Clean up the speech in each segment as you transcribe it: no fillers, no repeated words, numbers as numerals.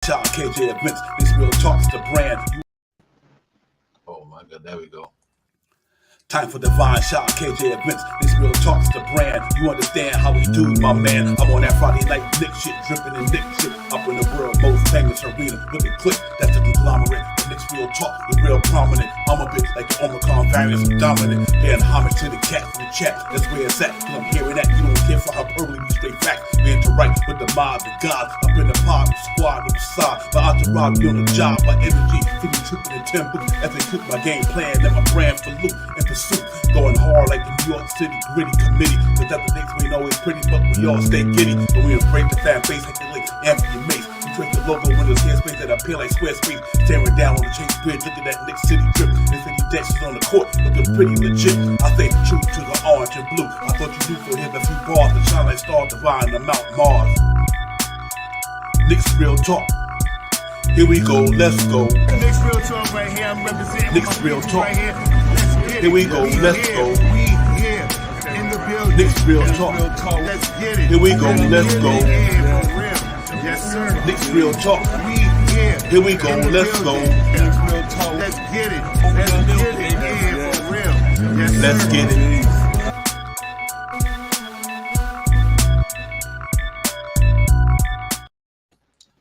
Shot KJ events. This real talks the brand. Oh my God, there we go. Time for divine shot, KJ events. This real talks the brand. You understand how we do, my man. I'm on that Friday night Nick shit, dripping in Nick shit. Up in the world, most famous arena with a click. That's the conglomerate. The Knicks real talk, the real prominent. I'm a bit like the Omicron variants, dominant. Paying homage to the cats in the chat. That's where it's at. Cause I'm hearing that. You don't care for hyperbole, we straight facts. We interact with the mob, the gods. Up in the pod, the squad, with the side. My entourage be on the job, my energy. Feed me tripping in 10 boots. As they cook my game plan, and my brand for loot and pursuit. Going hard like the New York City gritty committee. Cause that's the Knicks, we ain't always pretty, but we all stay giddy. But we embrace the fan base like the lake, Anthony Mace. We trace the logo when there's space that appear like Squarespace. Staring down on the Chase Bridge, look at that Knicks City drip. Infinity Dex is on the court, looking pretty legit. I stay true to the orange and blue. I thought you knew for him a few bars to shine like stars divine on Mount Mars. Knicks real talk. Here we go, let's go. Knicks real talk right here. I'm representing Knicks real talk. right here. Let's get it. Here we go, let's go. We here in the building. Knicks real talk. Let's get it. Here we go, let's go. Yeah, for real. Yes, sir. Knicks real talk. We here. Here we go, in the let's go. building. Knicks real talk. Let's get it. Let's get it. Yeah, for real. Yes, sir. Let's get it.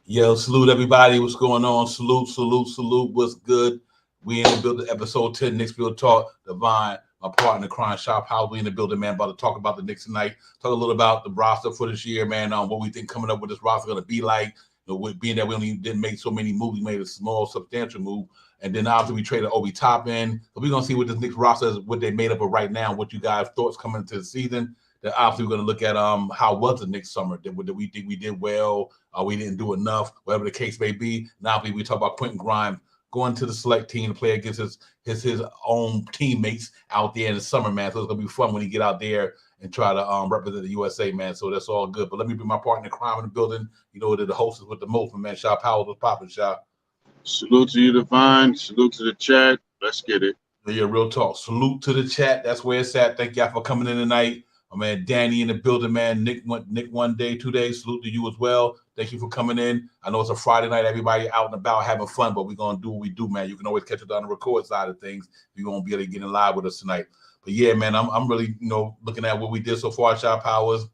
Yo, salute everybody. What's going on? Salute. What's good? We in the building, episode 10, Knicks Real Talk. Divine, my partner, Crying Shop. How we in the building, man? About to talk about the Knicks tonight. Talk a little about the roster for this year, man. What we think coming up with this roster going to be like. You know, with being that we only didn't make so many moves, we made a small, substantial move. And then obviously we traded Obi Toppin. So we're going to see what this Knicks roster is, what they made up of right now, what you guys' thoughts coming into the season. Then obviously we're going to look at how was the Knicks summer. Did we think we did well? We didn't do enough, whatever the case may be. Now we talk about Quentin Grimes going to the select team to play against his own teammates out there in the summer, man. So it's gonna be fun when he get out there and try to represent the USA, man. So that's all good. But let me bring my partner in crime in the building. You know, the host is with the most, man. Shop Powell was popping, Shop. Salute to you, Divine. Salute to the chat. Let's get it. Yeah, real talk. Salute to the chat. That's where it's at. Thank y'all for coming in tonight. My man Danny in the building, man. Nick one day, 2 days. Salute to you as well. Thank you for coming in. I know it's a Friday night, everybody out and about having fun, but we're gonna do what we do, man. You can always catch us on the record side of things. You're gonna be able to get in live with us tonight. But yeah, man, I'm really, looking at what we did so far, Shop Powers.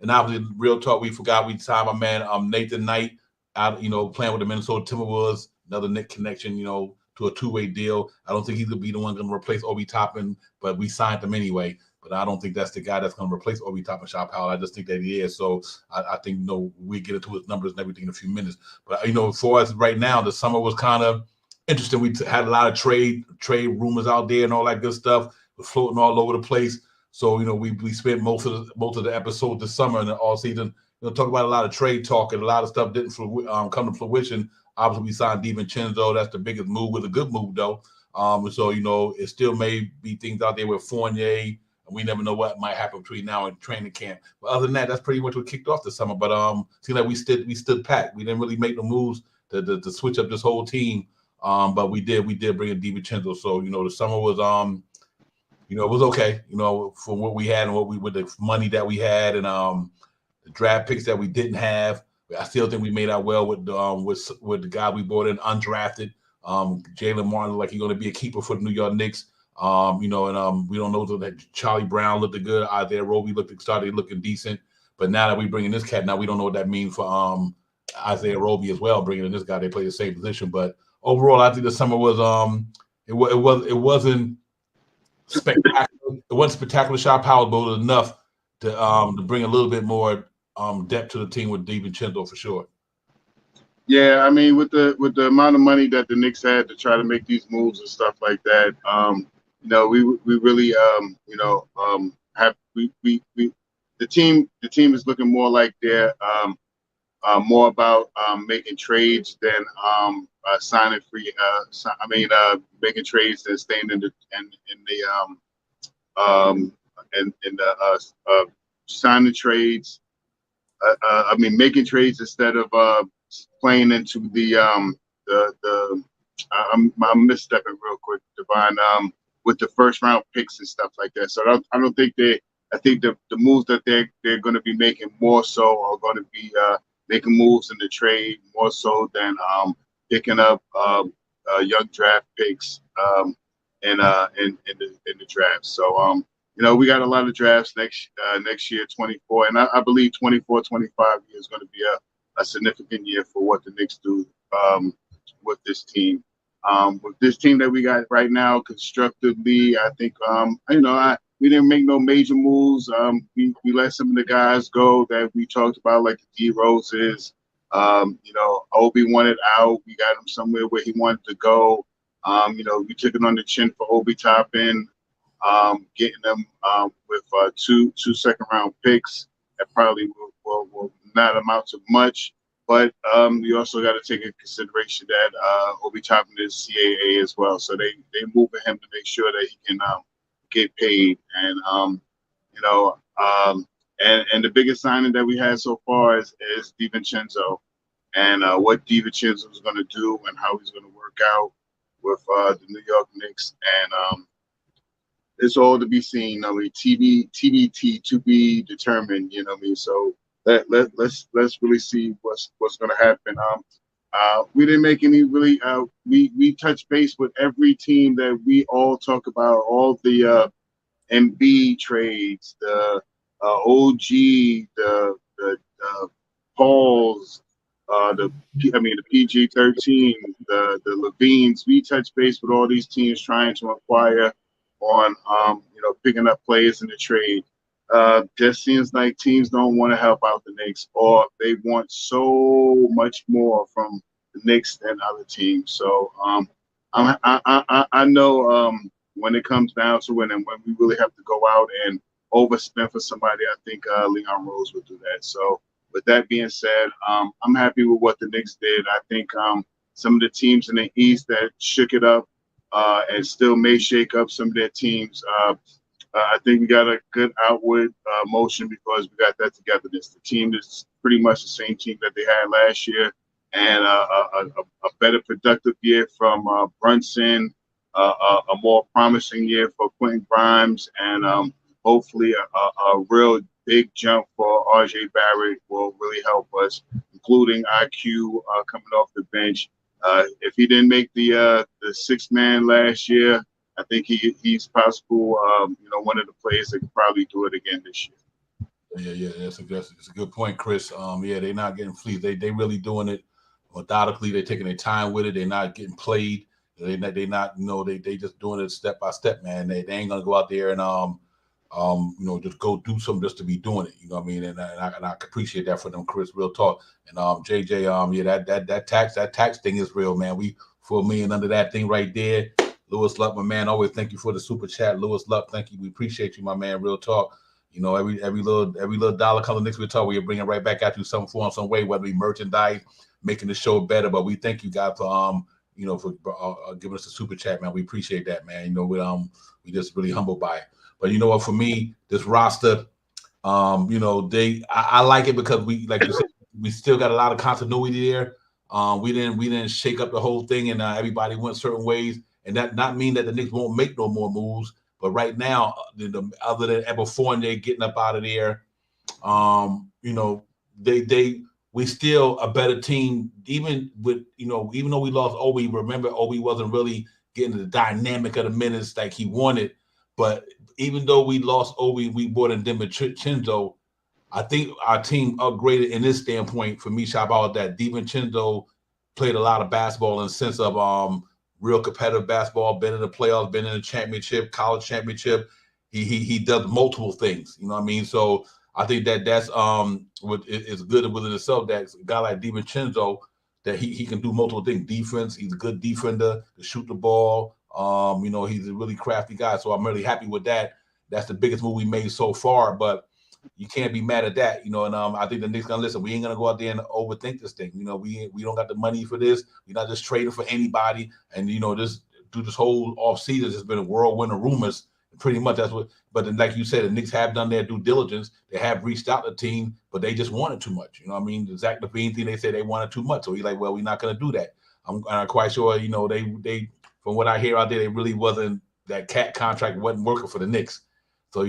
And obviously, real talk, we forgot we signed my man Nathan Knight out, playing with the Minnesota Timberwolves, another Knick connection, to a two-way deal. I don't think he's gonna be the one gonna replace Obi Toppin, but we signed him anyway. But I don't think that's the guy that's going to replace Obi Toppin, Shop Powell. I just think that he is. So I think, we get into his numbers and everything in a few minutes. But, for us right now, the summer was kind of interesting. We had a lot of trade rumors out there and all that good stuff. We're floating all over the place. So, we spent most of the episodes this summer and all season, talk about a lot of trade talk, and a lot of stuff didn't come to fruition. Obviously, we signed DiVincenzo. That's the biggest move. With a good move, though. So, it still may be things out there with Fournier. We never know what might happen between now and training camp. But other than that, that's pretty much what kicked off the summer. But seemed like we stood pat. We didn't really make the moves to switch up this whole team. But we did bring in DiVincenzo. So the summer was it was okay. For what we had and with the money that we had and the draft picks that we didn't have. I still think we made out well with the guy we brought in undrafted. Jalen Martin, like he's going to be a keeper for the New York Knicks. We don't know that Charlie Brown looked good. Isaiah Roby started looking decent. But now that we bring in this cat, now we don't know what that means for Isaiah Roby as well. Bringing in this guy, they play the same position. But overall, I think the summer was it wasn't spectacular. It wasn't spectacular Shop Powell, but it was enough to bring a little bit more depth to the team with DiVincenzo for sure. Yeah, I mean, with the amount of money that the Knicks had to try to make these moves and stuff like that, we really have the team is looking more like they're more about making trades than signing free. Making trades than staying in the signing trades. Making trades instead of playing into the I'm misstepping real quick, Divine, with the first round picks and stuff like that. So I don't think I think the moves that they're going to be making more so are going to be making moves in the trade more so than picking up young draft picks in the draft. So we got a lot of drafts next year, 24, and I believe 24, 25 is going to be a significant year for what the Knicks do with this team. With this team that we got right now, constructively, I think we didn't make no major moves. We let some of the guys go that we talked about, like the D Roses. Obi wanted out. We got him somewhere where he wanted to go. We took it on the chin for Obi Toppin, getting them with two second-round picks that probably will not amount to much. But you also got to take into consideration that Obi Toppin is CAA as well. So they moving him to make sure that he can get paid. And and the biggest signing that we had so far is DiVincenzo, and what DiVincenzo is going to do and how he's going to work out with the New York Knicks. And it's all to be seen. I mean, TBT to be determined. You know what I mean? So let's really see what's going to happen. We didn't make any really. We touched base with every team that we all talk about. All the MB trades, the OG, the Pauls, the PG-13, the Levines. We touched base with all these teams trying to acquire on picking up players in the trade. Just seems like teams don't want to help out the Knicks, or they want so much more from the Knicks than other teams. So I know when it comes down to it, and when we really have to go out and overspend for somebody, I think Leon Rose would do that. So with that being said, I'm happy with what the Knicks did. I think some of the teams in the East that shook it up and still may shake up some of their teams. I think we got a good outward motion because we got that togetherness. The team is pretty much the same team that they had last year, and a better productive year from Brunson, a more promising year for Quentin Grimes, and hopefully a real big jump for RJ Barrett will really help us, including IQ coming off the bench. If he didn't make the sixth man last year, I think he's possible, one of the players that could probably do it again this year. Yeah, that's a good point, Chris. They're not getting fleeced. They really doing it methodically. They're taking their time with it. They're not getting played. They just doing it step by step, man. They ain't gonna go out there and just go do something just to be doing it. You know what I mean? And I appreciate that for them, Chris. Real talk. And JJ, that tax thing is real, man. We $4 million under that thing right there. Lewis Luck, my man, always thank you for the super chat. Lewis Luck, thank you. We appreciate you, my man. Real talk. Every little dollar color Knicks we talk, we bring it right back at you some form, some way, whether it be merchandise, making the show better. But we thank you guys for for giving us a super chat, man. We appreciate that, man. We just really humbled by it. But you know what? For me, this roster, I like it because we, like you said, we still got a lot of continuity there. We didn't shake up the whole thing, and everybody went certain ways. And that not mean that the Knicks won't make no more moves. But right now, other than Evan Fournier getting up out of there, we still a better team. Even with even though we lost Obi, remember Obi wasn't really getting the dynamic of the minutes like he wanted. But even though we lost Obi, we brought in DiVincenzo. I think our team upgraded in this standpoint for me, Shabbat, that DiVincenzo played a lot of basketball in the sense of real competitive basketball, been in the playoffs, been in the championship, college championship. He does multiple things. You know what I mean? So I think that's it's good within itself that a guy like DiVincenzo, that he can do multiple things. Defense, he's a good defender to shoot the ball. He's a really crafty guy. So I'm really happy with that. That's the biggest move we made so far. But you can't be mad at that, and I think the Knicks gonna listen. We ain't gonna go out there and overthink this thing. We don't got the money for this. We're not just trading for anybody. And this through this whole offseason, there's been a whirlwind of rumors. Pretty much that's what. But then, like you said, the Knicks have done their due diligence. They have reached out to the team, but they just wanted too much. You know what I mean? The Zach LaVine thing, they said they wanted too much. So he's like, well, we're not gonna do that. I'm quite sure. They from what I hear out there, they really wasn't, that cat contract wasn't working for the Knicks. So,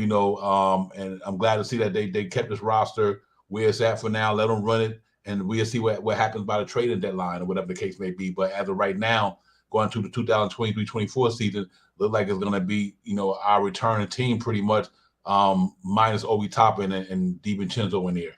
and I'm glad to see that they kept this roster where it's at for now. Let them run it. and we'll see what happens by the trading deadline or whatever the case may be. But as of right now, going to the 2023-24 season, look like it's going to be, our returning team pretty much, minus Obi Toppin and DiVincenzo in there.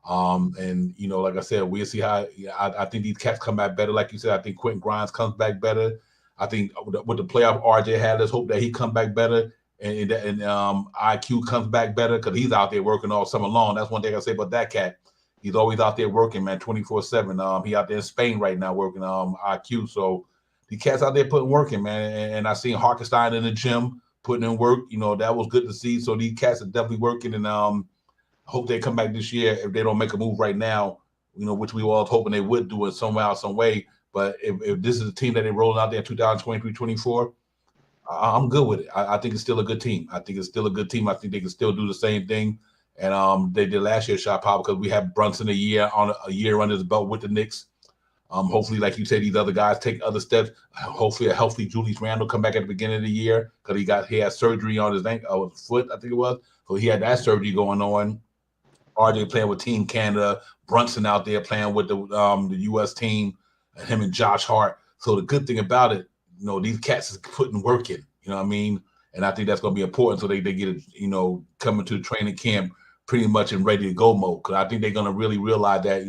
And like I said, we'll see how. I think these cats come back better. Like you said, I think Quentin Grimes comes back better. I think with the playoff RJ had, let's hope that he come back better, and IQ comes back better because he's out there working all summer long. That's one thing I say about that cat. He's always out there working, man, 24/7. He out there in Spain right now working IQ. So the cats out there putting work in, man. And I seen Harkenstein in the gym putting in work. That was good to see. So these cats are definitely working, and hope they come back this year if they don't make a move right now, which we all hoping they would do it somehow, some way. But if this is a team that they rolling out there in 2023-24, I'm good with it. I think it's still a good team. I think it's still a good team. I think they can still do the same thing. And they did last year, shot power, because we have Brunson a year under his belt with the Knicks. Hopefully, like you said, these other guys take other steps. Hopefully, a healthy Julius Randle come back at the beginning of the year because he had surgery on his foot, I think it was. So he had that surgery going on. RJ playing with Team Canada, Brunson out there playing with the U.S. team, and him and Josh Hart. So the good thing about it, these cats is putting work in. You know what I mean? And I think that's going to be important so they get it, coming to the training camp pretty much in ready to go mode. Because I think they're going to really realize that,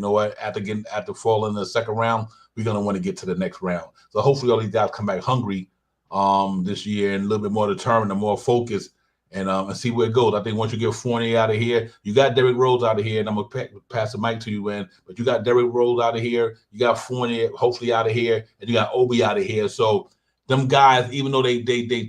after falling in the second round, we're going to want to get to the next round. So hopefully all these guys come back hungry this year and a little bit more determined and more focused, and see where it goes. I think once you get Fournier out of here, you got Derrick Rose out of here, and I'm going to pass the mic to you, man. But you got Derrick Rose out of here, you got Fournier hopefully out of here, and you got Obi out of here. So them guys, even though they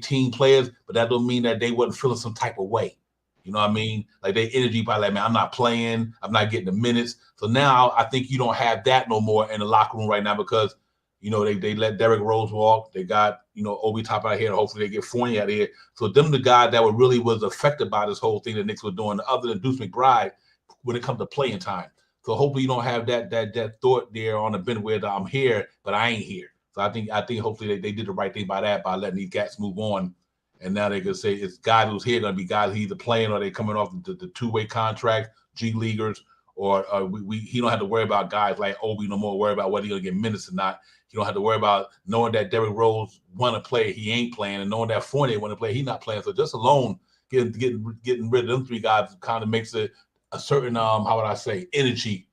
team players, but that don't mean that they wasn't feeling some type of way. You know what I mean? Like their energy by like, man, I'm not playing, I'm not getting the minutes. So now I think you don't have that no more in the locker room right now because, they let Derrick Rose walk. They got, Obi Top out here, and hopefully they get Fournier out of here. So them the guy that really was affected by this whole thing the Knicks were doing, other than Deuce McBride, when it comes to playing time. So hopefully you don't have that thought there on the bench where I'm here, but I ain't here. So I think hopefully they did the right thing by letting these cats move on. And now they can say it's guys who's here going to be guys who either playing or they coming off the two-way contract, G leaguers, or he don't have to worry about guys like Obi no more, worry about whether he's going to get minutes or not. He don't have to worry about knowing that Derrick Rose want to play, he ain't playing, and knowing that Fournier want to play, he not playing. So just alone getting rid of them three guys kind of makes it a certain, how would I say, energy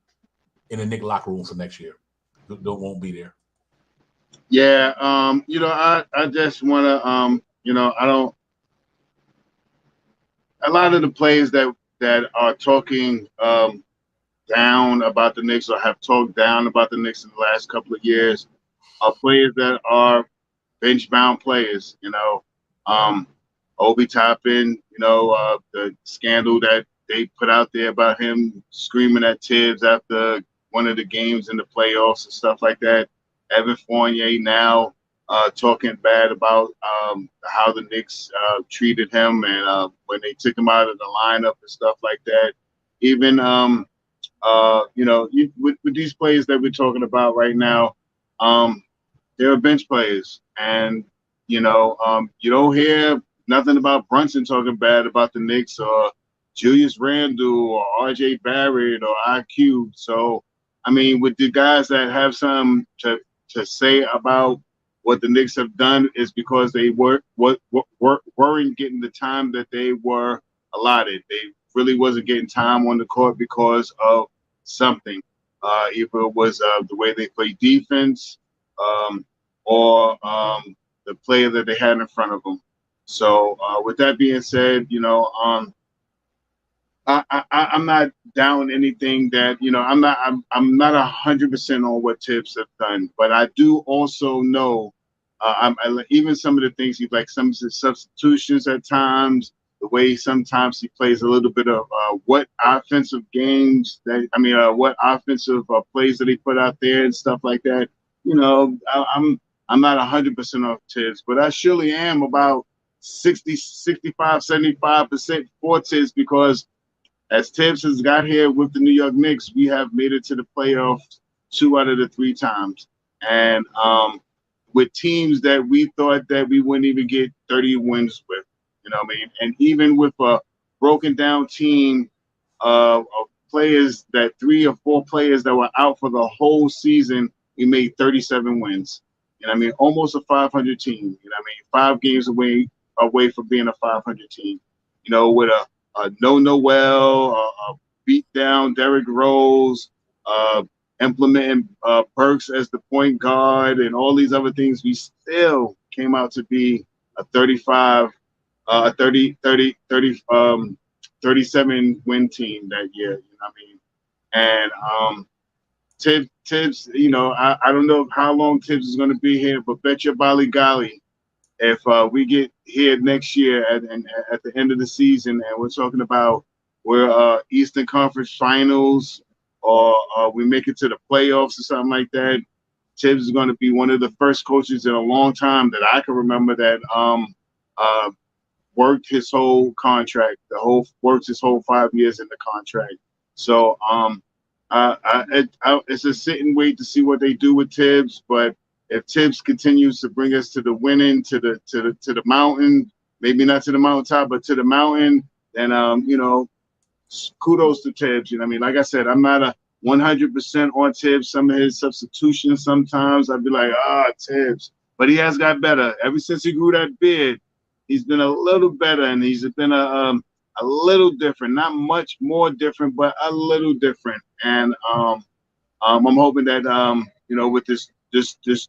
in the Knicks locker room for next year. Won't be there. Yeah, I just want to, I don't. A lot of the players that are talking down about the Knicks or have talked down about the Knicks in the last couple of years are players that are bench-bound players. Obi Toppin, the scandal that they put out there about him screaming at Tibbs after one of the games in the playoffs and stuff like that. Evan Fournier now talking bad about how the Knicks treated him and when they took him out of the lineup and stuff like that. Even, with these players that we're talking about right now, they're bench players. And, you don't hear nothing about Brunson talking bad about the Knicks or Julius Randle or RJ Barrett or IQ. So, I mean, with the guys that have something to say about what the Knicks have done is because they weren't getting the time that they were allotted. They really wasn't getting time on the court because of something. Either it was the way they play defense or the player that they had in front of them. So with that being said, I'm not down anything that, I'm not 100% on what Tibbs have done, but I do also know even some of the things he like, some of his substitutions at times, the way sometimes he plays a little bit of what offensive plays that he put out there and stuff like that. I'm not 100% off Tibbs, but I surely am about 60, 65, 75% for Tibbs because as Tibbs has got here with the New York Knicks, we have made it to the playoffs 2 out of the 3 times. And with teams that we thought that we wouldn't even get 30 wins with, you know what I mean? And even with a broken down team, a players, that 3 or 4 players that were out for the whole season, we made 37 wins. You know what I mean? Almost a 500 team. You know what I mean? 5 games away from being a 500 team. You know, with a no Noel, a beat down Derrick Rose, implementing Burks as the point guard, and all these other things, we still came out to be a 37 win team that year. You know what I mean? And Tibbs, you know, I don't know how long Tibbs is going to be here, but bet your Bali Golly, if we get here next year at the end of the season and we're talking about we're Eastern Conference Finals or we make it to the playoffs or something like that, Tibbs is going to be one of the first coaches in a long time that I can remember that worked his whole contract, worked his whole 5 years in the contract. So it's a sit and wait to see what they do with Tibbs. But if Tibbs continues to bring us to the winning, to the mountain, maybe not to the mountaintop, but to the mountain, then you know, kudos to Tibbs. You know what I mean? Like I said, I'm not a 100% on Tibbs. Some of his substitutions sometimes I'd be like, Tibbs. But he has got better. Ever since he grew that beard, he's been a little better, and he's been a little different. Not much more different, but a little different. And I'm hoping that you know, with this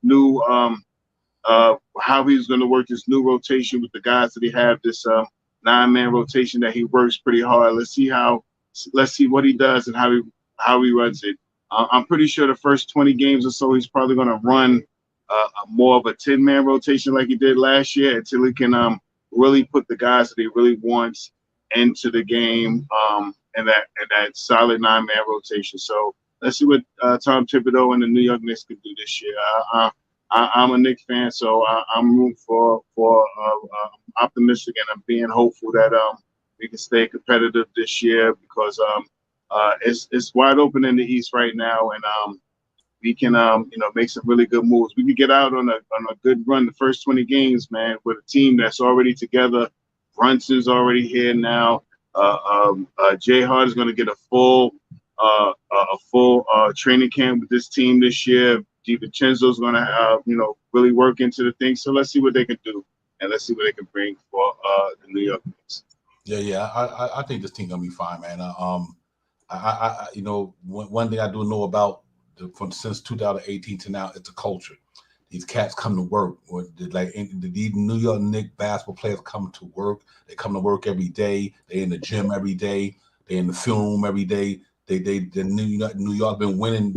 new how he's going to work this new rotation with the guys that he have, this 9-man rotation that he works pretty hard. Let's see what he does and how he runs it. I'm pretty sure the first 20 games or so he's probably going to run more of a 10-man rotation like he did last year until he can really put the guys that he really wants into the game and that solid 9-man rotation. So let's see what Tom Thibodeau and the New York Knicks can do this year. I'm a Knicks fan, so I'm rooting for optimistic, and I'm being hopeful that we can stay competitive this year because it's wide open in the East right now, and we can you know, make some really good moves. We can get out on a good run the first 20 games, man, with a team that's already together. Brunson's already here now. Jay Hart is going to get a full training camp with this team this year. DiVincenzo's going to you know, really work into the thing. So let's see what they can do, and let's see what they can bring for the New York Knicks. Yeah. I think this team gonna be fine, man. I you know, one thing I do know about since 2018 to now, it's a culture. These cats come to work. Like these New York Knicks basketball players come to work. They come to work every day. They in the gym every day. They in the film room every day. The New York been winning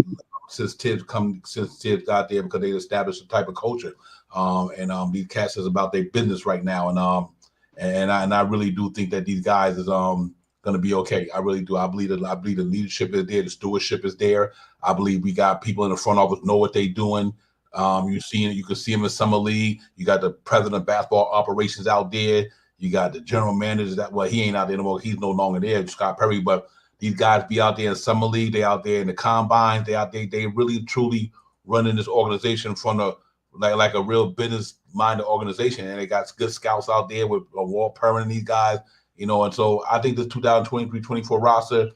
since Tibbs got there because they established a type of culture. And these cats is about their business right now. And I really do think that these guys is going to be okay. I really do. I believe the leadership is there. The stewardship is there. I believe we got people in the front office know what they're doing. You can see them in summer league. You got the president of basketball operations out there. You got the general manager he ain't out there anymore. He's no longer there, Scott Perry. But these guys be out there in summer league. They out there in the combines. They out there. They really truly running this organization from like a real business-minded organization. And they got good scouts out there with Walt Perrin and these guys. You know, and so I think this 2023-24 roster,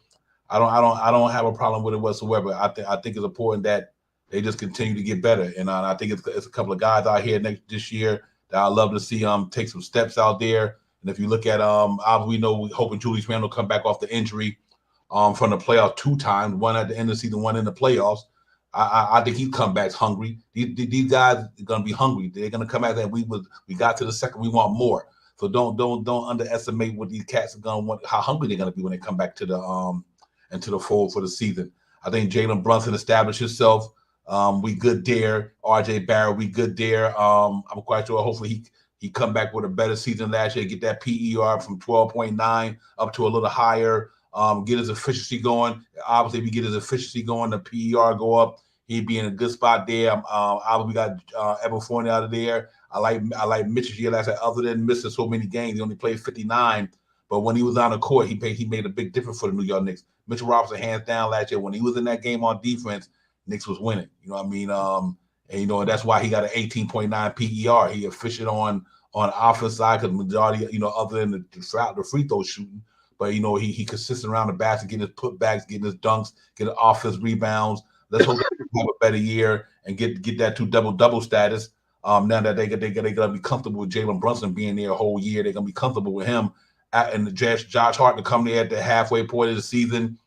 I don't have a problem with it whatsoever. I think it's important that they just continue to get better, and I think it's a couple of guys out here this year that I love to see take some steps out there. And if you look at we hoping Julius Randle come back off the injury from the playoffs 2 times, one at the end of the season, one in the playoffs. I think he come back hungry. These guys are gonna be hungry. They're gonna come out there. We got to the second. We want more. So don't underestimate what these cats are gonna want. How hungry they're gonna be when they come back to the into the fold for the season. I think Jalen Brunson established himself. We good there. RJ Barrett, we good there. I'm quite sure. Hopefully he come back with a better season last year. Get that PER from 12.9 up to a little higher. Get his efficiency going. Obviously, if we get his efficiency going, the PER go up. He'd be in a good spot there. We got Evan Fournier out of there. I like Mitchell here last year. Other than missing so many games, he only played 59. But when he was on the court, he made a big difference for the New York Knicks. Mitchell Robinson, hands down, last year when he was in that game on defense, Knicks was winning. You know what I mean? And you know that's why he got an 18.9 PER. He efficient on offense side because majority, you know, other than the free throw shooting. but he consistent around the basket, getting his putbacks, getting his dunks, getting offense rebounds. Let's hope they have a better year and get that to double status. Now that they're gonna be comfortable with Jalen Brunson being there a whole year, they're gonna be comfortable with him. And Josh Hart to come there at the halfway point of the season.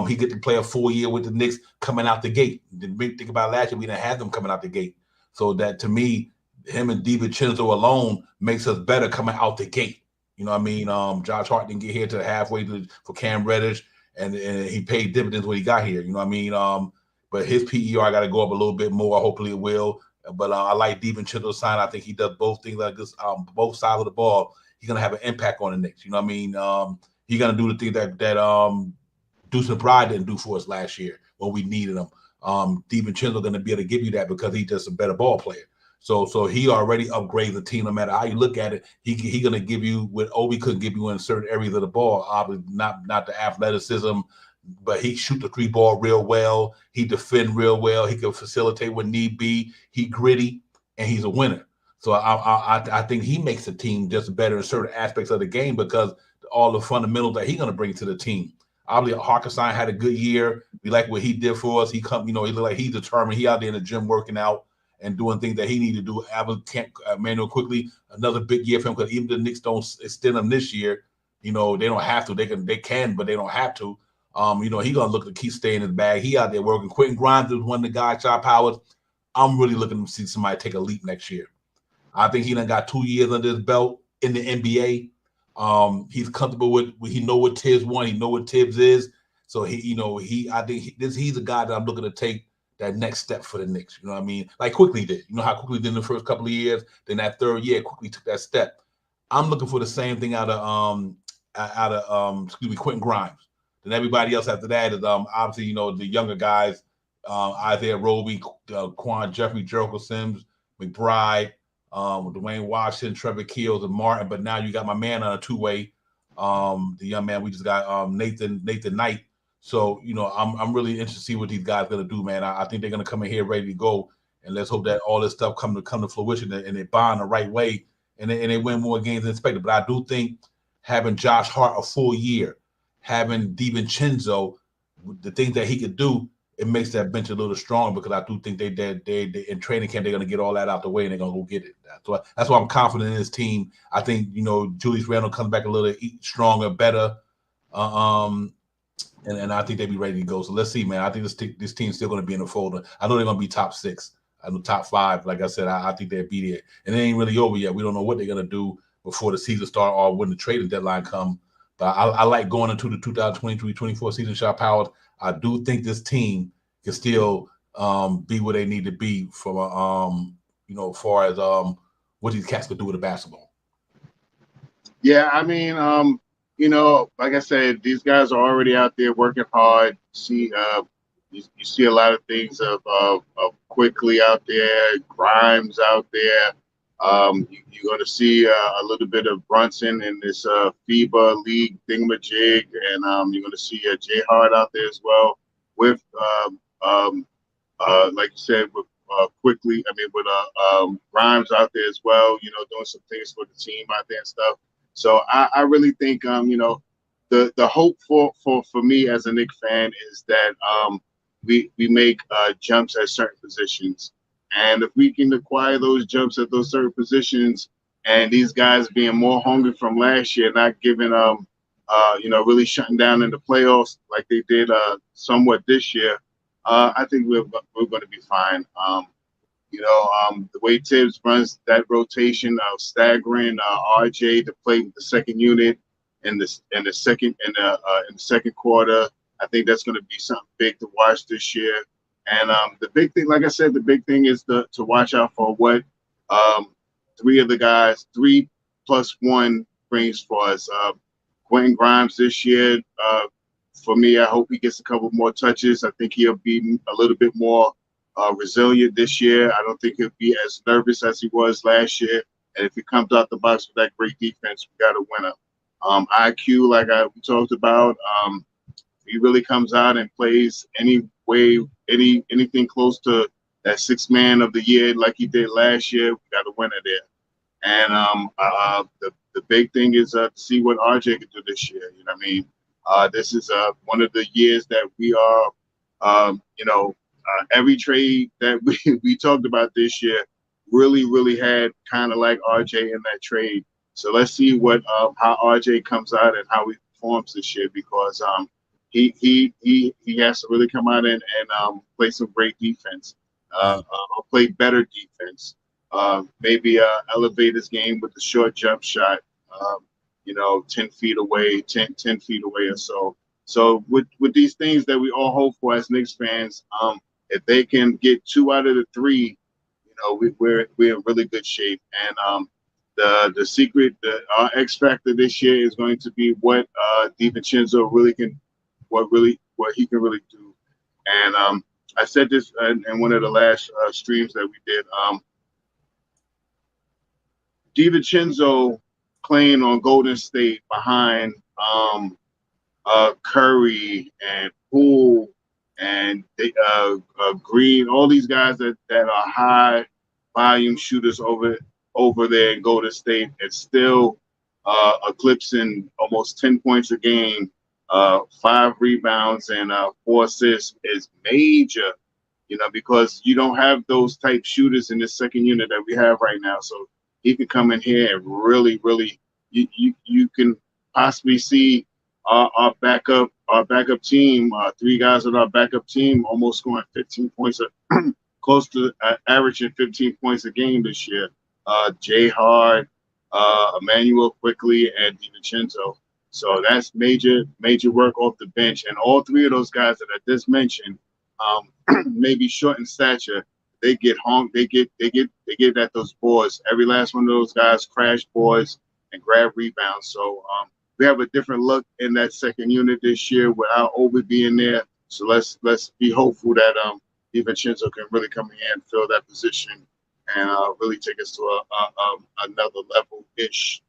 He get to play a full year with the Knicks coming out the gate. The big thing about last year, we didn't have them coming out the gate. So that, to me, him and DiVincenzo alone makes us better coming out the gate. You know what I mean? Josh Hart didn't get here to halfway for Cam Reddish, and he paid dividends when he got here. You know what I mean? But his PER got to go up a little bit more. Hopefully it will. But I like DiVincenzo's sign. I think he does both things like this, both sides of the ball. He's going to have an impact on the Knicks. You know what I mean? He's going to do the thing that Deuce McBride didn't do for us last year when we needed him. DiVincenzo going to be able to give you that because he's just a better ball player. So he already upgraded the team. No matter how you look at it, he going to give you what Obi couldn't give you in certain areas of the ball. Obviously, not the athleticism, but he shoot the three ball real well. He defend real well. He can facilitate when need be. He gritty, and he's a winner. So I think he makes the team just better in certain aspects of the game because all the fundamentals that he's going to bring to the team. Obviously, Harkison had a good year. We like what he did for us. He looked like he's determined. He out there in the gym working out and doing things that he need to do. Manuel quickly, another big year for him because even the Knicks don't extend him this year. They don't have to. They can, but they don't have to. He gonna look to keep staying in his bag. He out there working. Quentin Grimes is one of the guys. Shot Powers. I'm really looking to see somebody take a leap next year. I think he done got 2 years under his belt in the NBA. He's comfortable with. He know what Tibbs want. He know what Tibbs is. So I think he's a guy that I'm looking to take that next step for the Knicks. You know what I mean? Like Quickly did. You know how Quickly did in the first couple of years. Then that third year, Quickly took that step. I'm looking for the same thing out of Quentin Grimes. Then everybody else after that is obviously the younger guys, Isaiah Roby, Quan Jeffrey, Jericho Sims, McBride, Dwayne Washington, Trevor Keels, and Martin. But now you got my man on a two-way. The young man we just got, Nathan Knight. So I'm really interested to see what these guys are gonna do, man. I think they're gonna come in here ready to go, and let's hope that all this stuff come to fruition and they bond the right way and they win more games than expected. But I do think having Josh Hart a full year, having DiVincenzo, the things that he could do, it makes that bench a little stronger because I do think they in training camp they're gonna get all that out the way and they're gonna go get it. So that's why I'm confident in this team. I think Julius Randle comes back a little stronger, better. And I think they'll be ready to go. So let's see, man. I think this team's still going to be in the folder. I know they're going to be top 6. I know top 5. Like I said, I think they'll be there. And it ain't really over yet. We don't know what they're going to do before the season starts or when the trading deadline comes. But I like going into the 2023-24 season. Shot Powers. I do think this team can still be where they need to be from as far as what these cats could do with the basketball. Yeah, I mean, like I said, these guys are already out there working hard. You see a lot of things of Quickly out there, Grimes out there. You're going to see a little bit of Brunson in this FIBA league thingamajig, and you're going to see Jay Hart out there as well. With like you said, with Quickly, with Grimes out there as well. Doing some things for the team out there and stuff. So I really think, the hope for me as a Knicks fan is that we make jumps at certain positions. And if we can acquire those jumps at those certain positions and these guys being more hungry from last year, not giving really shutting down in the playoffs like they did somewhat this year, I think we're going to be fine. The way Tibbs runs that rotation of staggering RJ to play with the second unit in the second quarter, I think that's going to be something big to watch this year. And the big thing, like I said, the big thing is to watch out for what 3 of the guys, 3+1 brings for us. Quentin Grimes this year, for me, I hope he gets a couple more touches. I think he'll be a little bit more resilient this year. I don't think he'll be as nervous as he was last year. And if he comes out the box with that great defense, we got a winner. IQ, like we talked about, he really comes out and plays anything close to that 6th man of the year like he did last year. We got a winner there. And the big thing is to see what RJ can do this year. You know what I mean? This is one of the years that we are, every trade that we talked about this year really had kind of like RJ in that trade. So let's see what how RJ comes out and how he performs this year, because he has to really come out and play some great defense, play better defense, maybe elevate his game with the short jump shot, 10 feet away, 10 feet away or so. So with these things that we all hope for as Knicks fans, if they can get 2 out of the 3, we're in really good shape. And the secret, our X factor this year is going to be what DiVincenzo really can, what he can really do. And I said this in one of the last streams that we did. DiVincenzo playing on Golden State behind Curry and Poole and Green, all these guys that are high volume shooters over there in Golden State, and still eclipsing almost 10 points a game, 5 rebounds and 4 assists is major, because you don't have those type shooters in this second unit that we have right now. So he can come in here and really, you can possibly see our backup team, 3 guys on our backup team almost scoring 15 points, close to averaging 15 points a game this year. Jay Hard, Emmanuel Quickly, and DiVincenzo. So that's major work off the bench. And all 3 of those guys that I just mentioned, maybe short in stature, they get at those boards. Every last one of those guys crash boards and grab rebounds. So we have a different look in that second unit this year without Obi being there. So let's be hopeful that DiVincenzo can really come in and fill that position and really take us to another level-ish.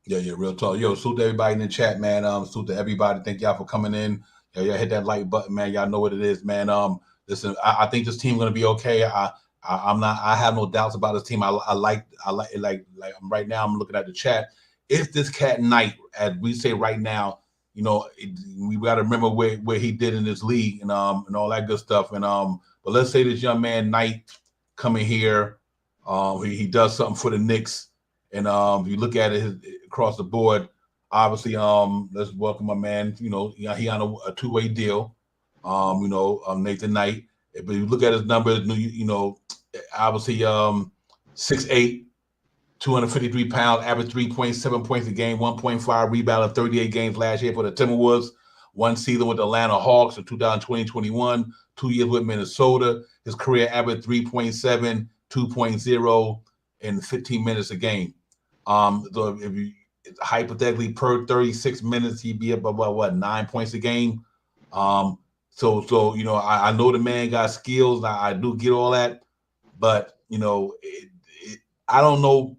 Yeah, real talk. Yo, salute to everybody in the chat, man. Salute to everybody. Thank y'all for coming in. Y'all hit that like button, man. Y'all know what it is, man. Listen, I think this team gonna be okay. I have no doubts about this team. I like right now. I'm looking at the chat. If this cat Knight, as we say right now, we got to remember where he did in this league and all that good stuff. And but let's say this young man Knight coming here, he does something for the Knicks, and if you look at it across the board, obviously, let's welcome my man. He on a 2-way deal. Nathan Knight. But you look at his numbers, obviously 6'8", 253 pounds, average 3.7 points a game, 1.5 rebound in 38 games last year for the Timberwolves. 1 season with the Atlanta Hawks in 2020-21, 2 years with Minnesota. His career average 3.7, 2.0 in 15 minutes a game. So if you hypothetically per 36 minutes, he'd be up about 9 points a game. So I know the man got skills. I do get all that, but I don't know.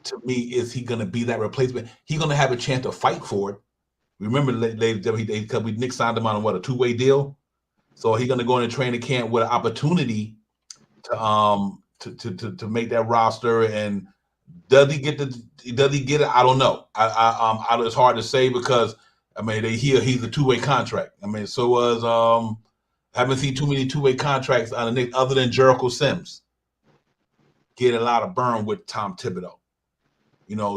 To me, is he going to be that replacement? He's going to have a chance to fight for it. Remember, Knicks signed him on a 2-way deal, so he's going to go into training camp with an opportunity to make that roster. And does he get it? I don't know. It's hard to say because he's a 2-way contract. So was haven't seen too many 2-way contracts on the Knicks other than Jericho Sims get a lot of burn with Tom Thibodeau.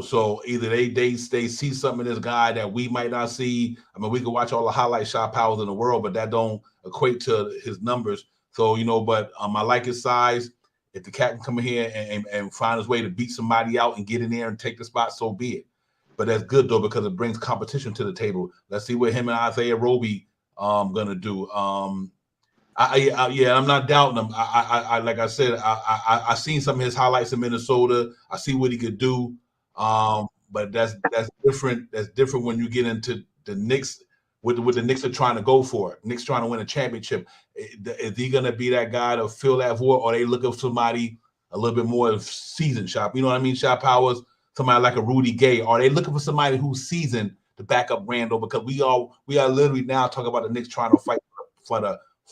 So either they see something in this guy that we might not see. We can watch all the highlight shot powers in the world, but that don't equate to his numbers. So, but I like his size. If the cat can come in here and find his way to beat somebody out and get in there and take the spot, so be it. But that's good, though, because it brings competition to the table. Let's see what him and Isaiah Roby going to do. I'm not doubting him. I like I said, I seen some of his highlights in Minnesota. I see what he could do. But that's different. That's different when you get into the Knicks. What the Knicks are trying to go for. Knicks trying to win a championship. Is he going to be that guy to fill that void, or are they looking for somebody a little bit more seasoned shop? You know what I mean? Shot powers, somebody like a Rudy Gay. Are they looking for somebody who's seasoned to back up Randall? Because we are literally now talking about the Knicks trying to fight for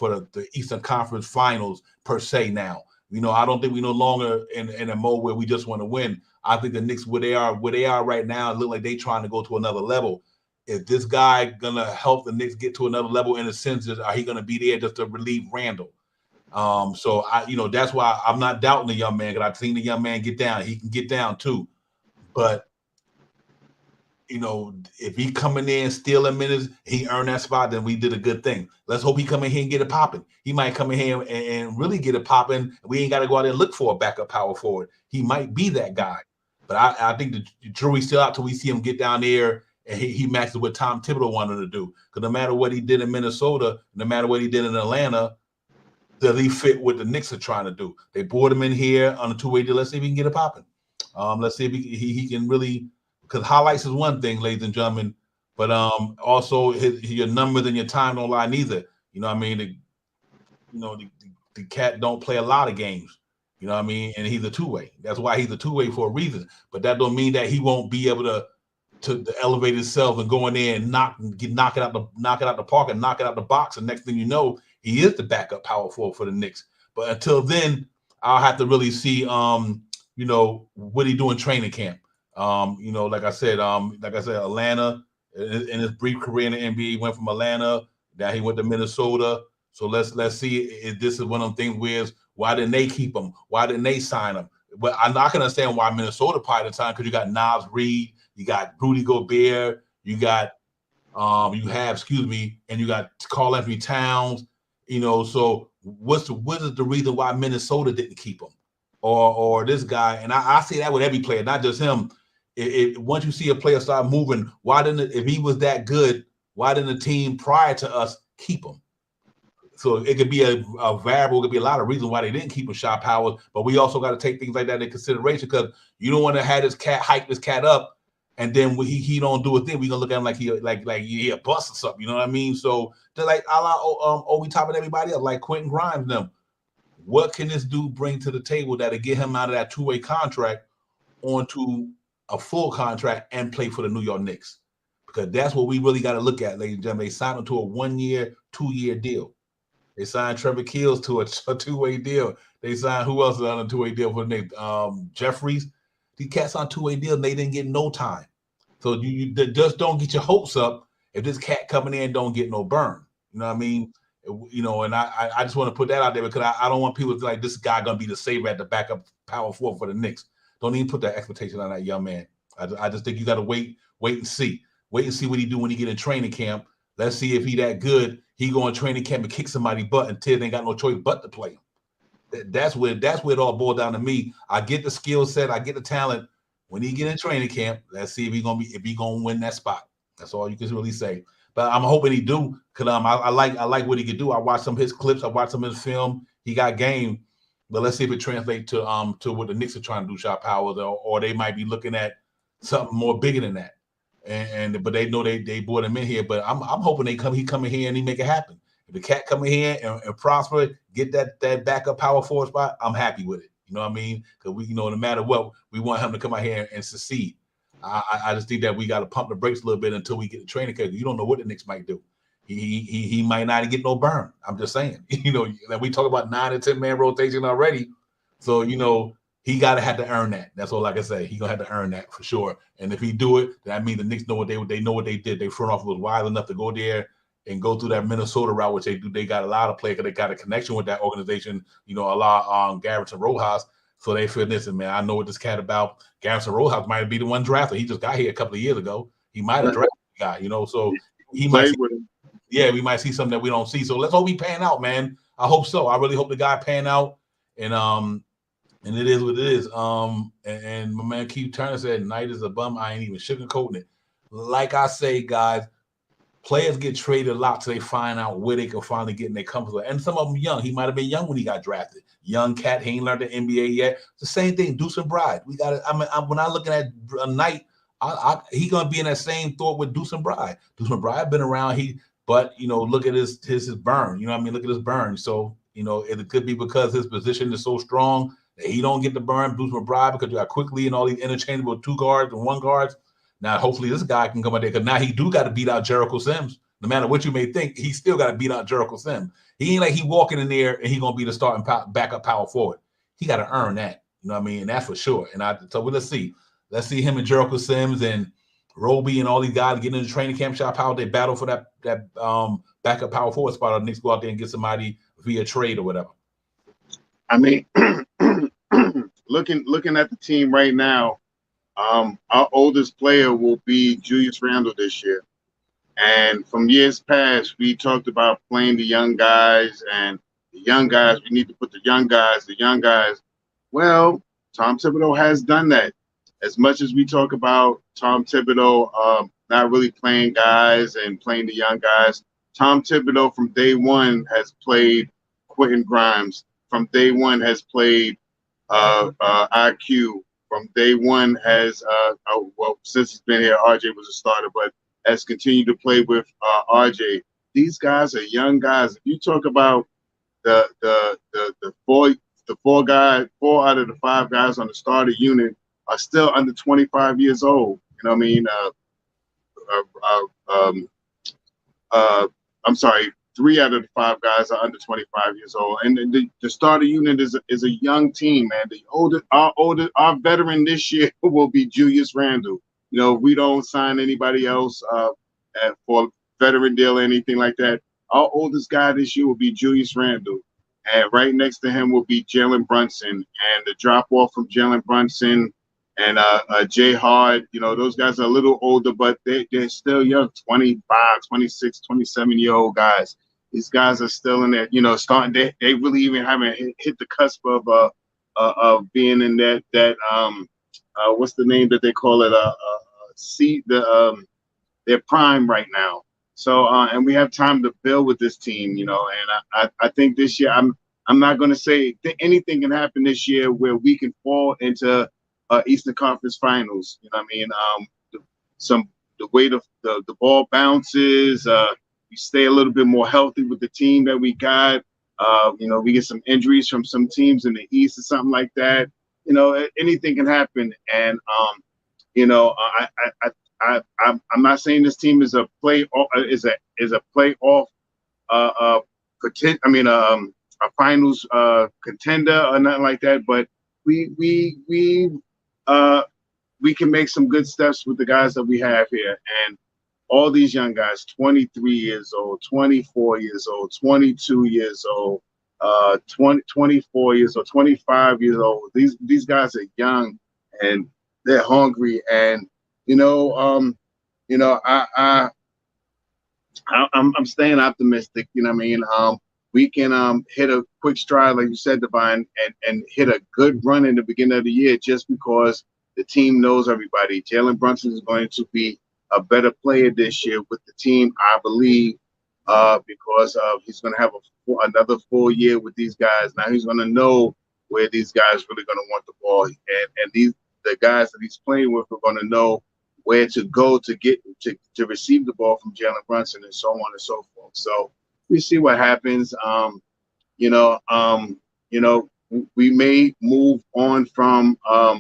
the Eastern Conference Finals per se now. I don't think we no longer in a mode where we just want to win. I think the Knicks, where they are right now, look like they trying to go to another level. Is this guy gonna help the Knicks get to another level in a sense? Are he gonna be there just to relieve Randall? So that's why I'm not doubting the young man, because I've seen the young man get down. He can get down too. But if he come in there and steal a minutes, he earned that spot, then we did a good thing. Let's hope he come in here and get it popping. He might come in here and really get it popping. We ain't got to go out there and look for a backup power forward. He might be that guy. But I think the jury's still out till we see him get down there and he matches what Tom Thibodeau wanted to do. Because no matter what he did in Minnesota, no matter what he did in Atlanta, does he fit what the Knicks are trying to do? They brought him in here on a two-way deal. Let's see if he can get it popping. Let's see if he can really, because highlights is one thing, ladies and gentlemen, but also your numbers and your time don't lie neither. You know what I mean? The cat don't play a lot of games. You know what I mean? And he's a two-way. That's why he's a two-way for a reason. But that don't mean that he won't be able to elevate himself and go in there and knock it out the park and knock it out the box. And next thing you know, he is the backup power forward for the Knicks. But until then, I'll have to really see what he do in training camp. Like I said, Atlanta, in his brief career in the NBA, he went from Atlanta, now he went to Minnesota. So let's see if this is one of them things where why didn't they keep him? Why didn't they sign him? But I'm not going to understand why Minnesota probably the time, because you got Naz Reid, you got Rudy Gobert, you got and you got Karl Anthony Towns. So what is the reason why Minnesota didn't keep him, or this guy? And I say that with every player, not just him. Once you see a player start moving, if he was that good, why didn't the team prior to us keep him? So it could be a variable. It could be a lot of reasons why they didn't keep him, Shot Powers. But we also got to take things like that into consideration, because you don't want to have hype this cat up, and then when he don't do a thing, we gonna look at him like he a bust or something. You know what I mean? So they're like we topping everybody up, like Quentin Grimes them. What can this dude bring to the table that'll get him out of that two-way contract onto a full contract and play for the New York Knicks? Because that's what we really got to look at, ladies and gentlemen. They signed him to a 1-year, 2-year deal. They signed Trevor Keels to a two-way deal. They signed who else is on a two-way deal for the Knicks? Jeffries. These cats on two-way deal, and they didn't get no time. So you just don't get your hopes up if this cat coming in don't get no burn. You know what I mean? And I just want to put that out there, because I don't want people to like this guy gonna be the savior at the backup power forward for the Knicks. Don't even put that expectation on that young man. I just think you got to wait and see. Wait and see what he do when he get in training camp. Let's see if he that good. He go in training camp and kick somebody butt until they ain't got no choice but to play him. That's where it all boiled down to me. I get the skill set, I get the talent. When he get in training camp, let's see if he gonna win that spot. That's all you can really say. But I'm hoping he do, because I like what he could do. I watched some of his clips, I watched some of his film. He got game. But let's see if it translates to what the Knicks are trying to do, Shot Powers, or they might be looking at something more bigger than that. But they know they brought him in here. But I'm hoping he come in here and he make it happen. If the cat come in here and prosper, get that backup power forward spot, I'm happy with it. You know what I mean? Because we, no matter what, we want him to come out here and succeed. I just think that we got to pump the brakes a little bit until we get the training camp. You don't know what the Knicks might do. He might not get no burn. I'm just saying. Like we talk about 9 and 10 man rotation already. So he gotta have to earn that. That's all I can say. He gonna have to earn that for sure. And if he do it, that means the Knicks know what they know what they did. They front office was wild enough to go there and go through that Minnesota route, which they do. They got a lot of players because they got a connection with that organization. A lot Garrison Rojas. So they feel this, and man, I know what this cat about. Garrison Rojas might be the one drafted. He just got here a couple of years ago. He might have drafted the guy, so he might. We might see something that we don't see. So let's hope he pan out, man. I hope so. I really hope the guy pan out, and it is what it is. And my man Keith Turner said, "Knight is a bum." I ain't even sugarcoating it. Like I say, guys, players get traded a lot till they find out where they can finally get in their comfort zone. And some of them young. He might have been young when he got drafted. Young cat, he ain't learned the NBA yet. It's the same thing. Deuce and Bride. We got it. When I looking at a Knight, he gonna be in that same thought with Deuce and Bride. Deuce and Bride been around. But look at his burn. You know what I mean? Look at his burn. So it could be because his position is so strong that he don't get the burn. Deuce McBride, because you got quickly and all these interchangeable 2 guards and 1 guards. Now, hopefully, this guy can come out there, because now he do got to beat out Jericho Sims. No matter what you may think, he still got to beat out Jericho Sims. He ain't like he walking in there and he gonna be the starting backup power forward. he got to earn that. You know what I mean? And that's for sure. And so let's see. Let's see him and Jericho Sims and Roby and all these guys get in the training camp, shop out. They battle for that backup power forward spot. Or the Knicks go out there and get somebody via trade or whatever. I mean, looking at the team right now, our oldest player will be Julius Randle this year. And from years past, we talked about playing the young guys and the young guys. We need to put the young guys. Well, Tom Thibodeau has done that. As much as we talk about Tom Thibodeau not really playing guys and playing the young guys, Tom Thibodeau from day one has played Quentin Grimes. From day one has played IQ. From day one has, well, since he's been here, RJ was a starter, but has continued to play with RJ. These guys are young guys. If you talk about the four out of the 5 guys on the starter unit are still under 25 years old. You know what I mean? I'm sorry, 3 out of the 5 guys are under 25 years old. And the starter unit is a young team, man. Our veteran this year will be Julius Randle. You know, we don't sign anybody else for veteran deal or anything like that. Our oldest guy this year will be Julius Randle. And right next to him will be Jalen Brunson. And the drop-off from Jalen Brunson and Jay Hard, you know, those guys are a little older, but they're still young, 25, 26, 27-year-old guys. These guys are still in there, you know, starting. They really even haven't hit the cusp of being in that what's the name that they call it? Their prime right now. So and we have time to build with this team, you know. And I think this year I'm not going to say anything can happen this year where we can fall into Eastern Conference Finals. You know what I mean? The way the ball bounces, we stay a little bit more healthy with the team that we got. You know, we get some injuries from some teams in the East or something like that. You know, anything can happen. And you know, I'm not saying this team is a playoff a finals contender or nothing like that, but we can make some good steps with the guys that we have here. And all these young guys, 23 years old, 24 years old, 22 years old, 24 years old, 25 years old. These guys are young and they're hungry. And I'm staying optimistic. You know what I mean? We can hit a quick stride, like you said, Divine, and hit a good run in the beginning of the year just because the team knows everybody. Jalen Brunson is going to be a better player this year with the team, I believe, because he's going to have another full year with these guys. Now he's going to know where these guys really going to want the ball, and the guys that he's playing with are going to know where to go to get to receive the ball from Jalen Brunson, and so on and so forth. So we see what happens. We may move on from a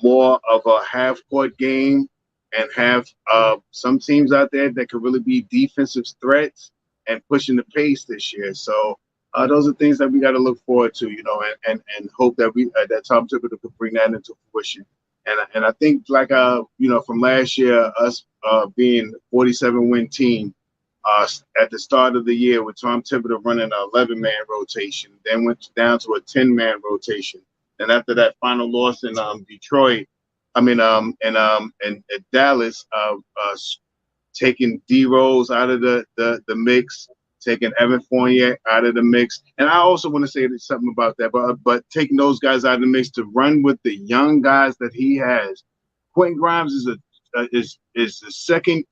more of a half-court game and have some teams out there that could really be defensive threats and pushing the pace this year. So those are things that we got to look forward to, and hope that that Tom Thibodeau could bring that into fruition. And I think, like from last year, us being 47-win team at the start of the year with Tom Thibodeau running an 11-man rotation, then went down to a 10-man rotation. And after that final loss in Dallas, taking D Rose out of the mix, taking Evan Fournier out of the mix. And I also want to say something about that, but taking those guys out of the mix to run with the young guys that he has. Quentin Grimes is the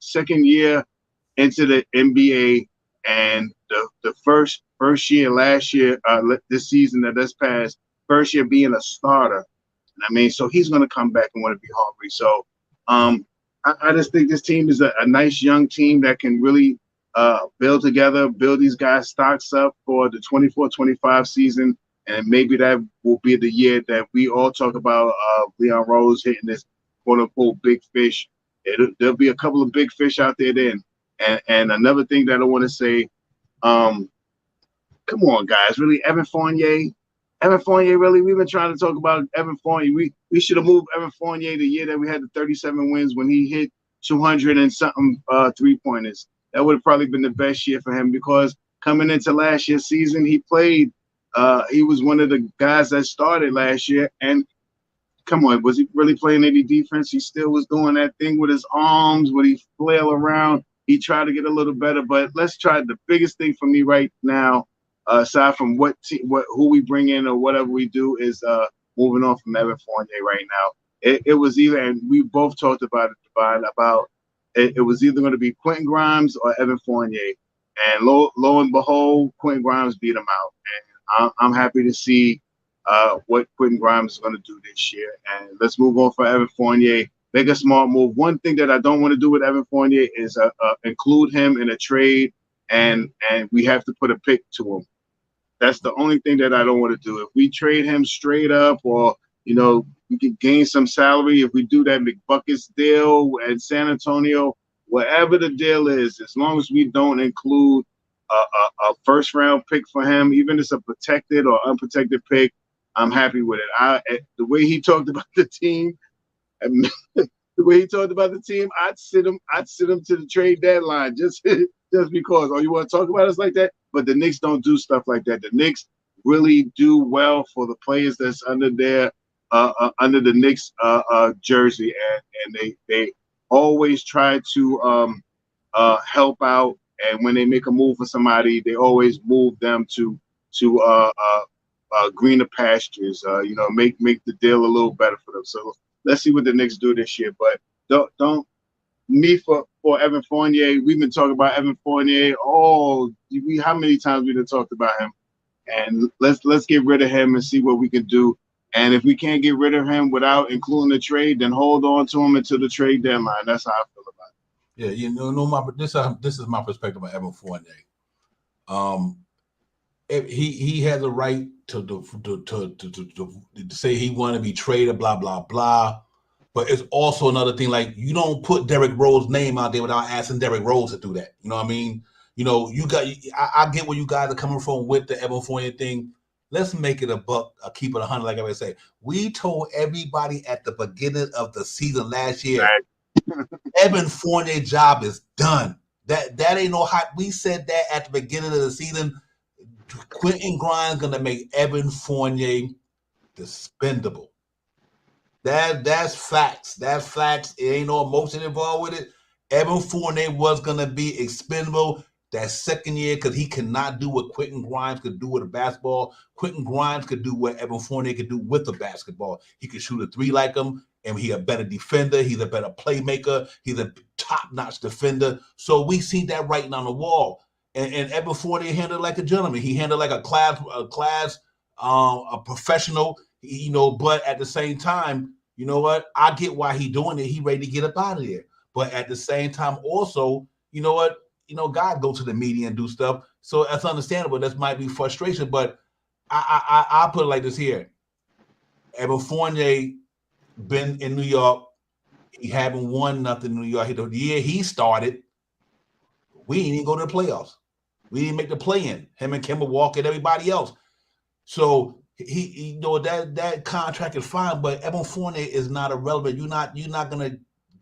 second year into the NBA, and the first year last year, this season that has passed, first year being a starter. I mean, so he's going to come back and want to be hungry. So I just think this team is a nice young team that can really build together, build these guys' stocks up for the 24-25 season. And maybe that will be the year that we all talk about Leon Rose hitting this quote-unquote big fish. There'll be a couple of big fish out there then. And another thing that I want to say, come on, guys, really, Evan Fournier, Evan Fournier, really? We've been trying to talk about Evan Fournier. We should have moved Evan Fournier the year that we had the 37 wins when he hit 200 and something 3-pointers. That would have probably been the best year for him because coming into last year's season, he played. He was one of the guys that started last year. And come on, was he really playing any defense? He still was doing that thing with his arms, when he flail around. He tried to get a little better, but let's try the biggest thing for me right now, aside from who we bring in or whatever we do, is moving on from Evan Fournier right now. It was either, and we both talked about it, Divine, about it was either going to be Quentin Grimes or Evan Fournier. And lo and behold, Quentin Grimes beat him out. And I'm happy to see what Quentin Grimes is going to do this year. And let's move on for Evan Fournier. Make a smart move. One thing that I don't want to do with Evan Fournier is include him in a trade, and we have to put a pick to him. That's the only thing that I don't want to do. If we trade him straight up, or we can gain some salary. If we do that McBuckets deal at San Antonio, whatever the deal is, as long as we don't include a first-round pick for him, even if it's a protected or unprotected pick, I'm happy with it. The way he talked about the team, I'd sit him to the trade deadline just because. Oh, you want to talk about us like that? But the Knicks don't do stuff like that. The Knicks really do well for the players that's under their under the Knicks jersey, and they always try to help out. And when they make a move for somebody, they always move them to greener pastures. Make the deal a little better for them. So let's see what the Knicks do this year. But don't me for Evan Fournier. We've been talking about Evan Fournier. How many times we done talked about him? And let's get rid of him and see what we can do. And if we can't get rid of him without including the trade, then hold on to him until the trade deadline. That's how I feel about it. Yeah, this is my perspective on Evan Fournier. He has a right to say he want to be traded, blah blah blah. But it's also another thing, like, you don't put Derrick Rose's name out there without asking Derrick Rose to do that. You know what I mean? I get where you guys are coming from with the Evan Fournier thing. Let's make it a buck, keep it 100, like I say. We told everybody at the beginning of the season last year, Evan Fournier's job is done. That ain't no hype. We said that at the beginning of the season. Quentin Grimes gonna make Evan Fournier dispendable. That's facts. That's facts. It ain't no emotion involved with it. Evan Fournier was gonna be expendable that second year because he cannot do what Quentin Grimes could do with a basketball. Quentin Grimes could do what Evan Fournier could do with a basketball. He could shoot a three like him, and he's a better defender. He's a better playmaker. He's a top-notch defender. So we see that writing on the wall. And Evan Fournier handled like a gentleman. He handled like a professional, but at the same time, you know what? I get why he's doing it. He ready to get up out of there. But at the same time, also, you know what? God go to the media and do stuff. So that's understandable. That might be frustration. But I put it like this here. Evan Fournier been in New York. He haven't won nothing in New York. The year he started, we didn't even go to the playoffs. We didn't make the play-in. Him and Kemba Walker and everybody else. So he that contract is fine, but Evan Fournier is not irrelevant. You're not gonna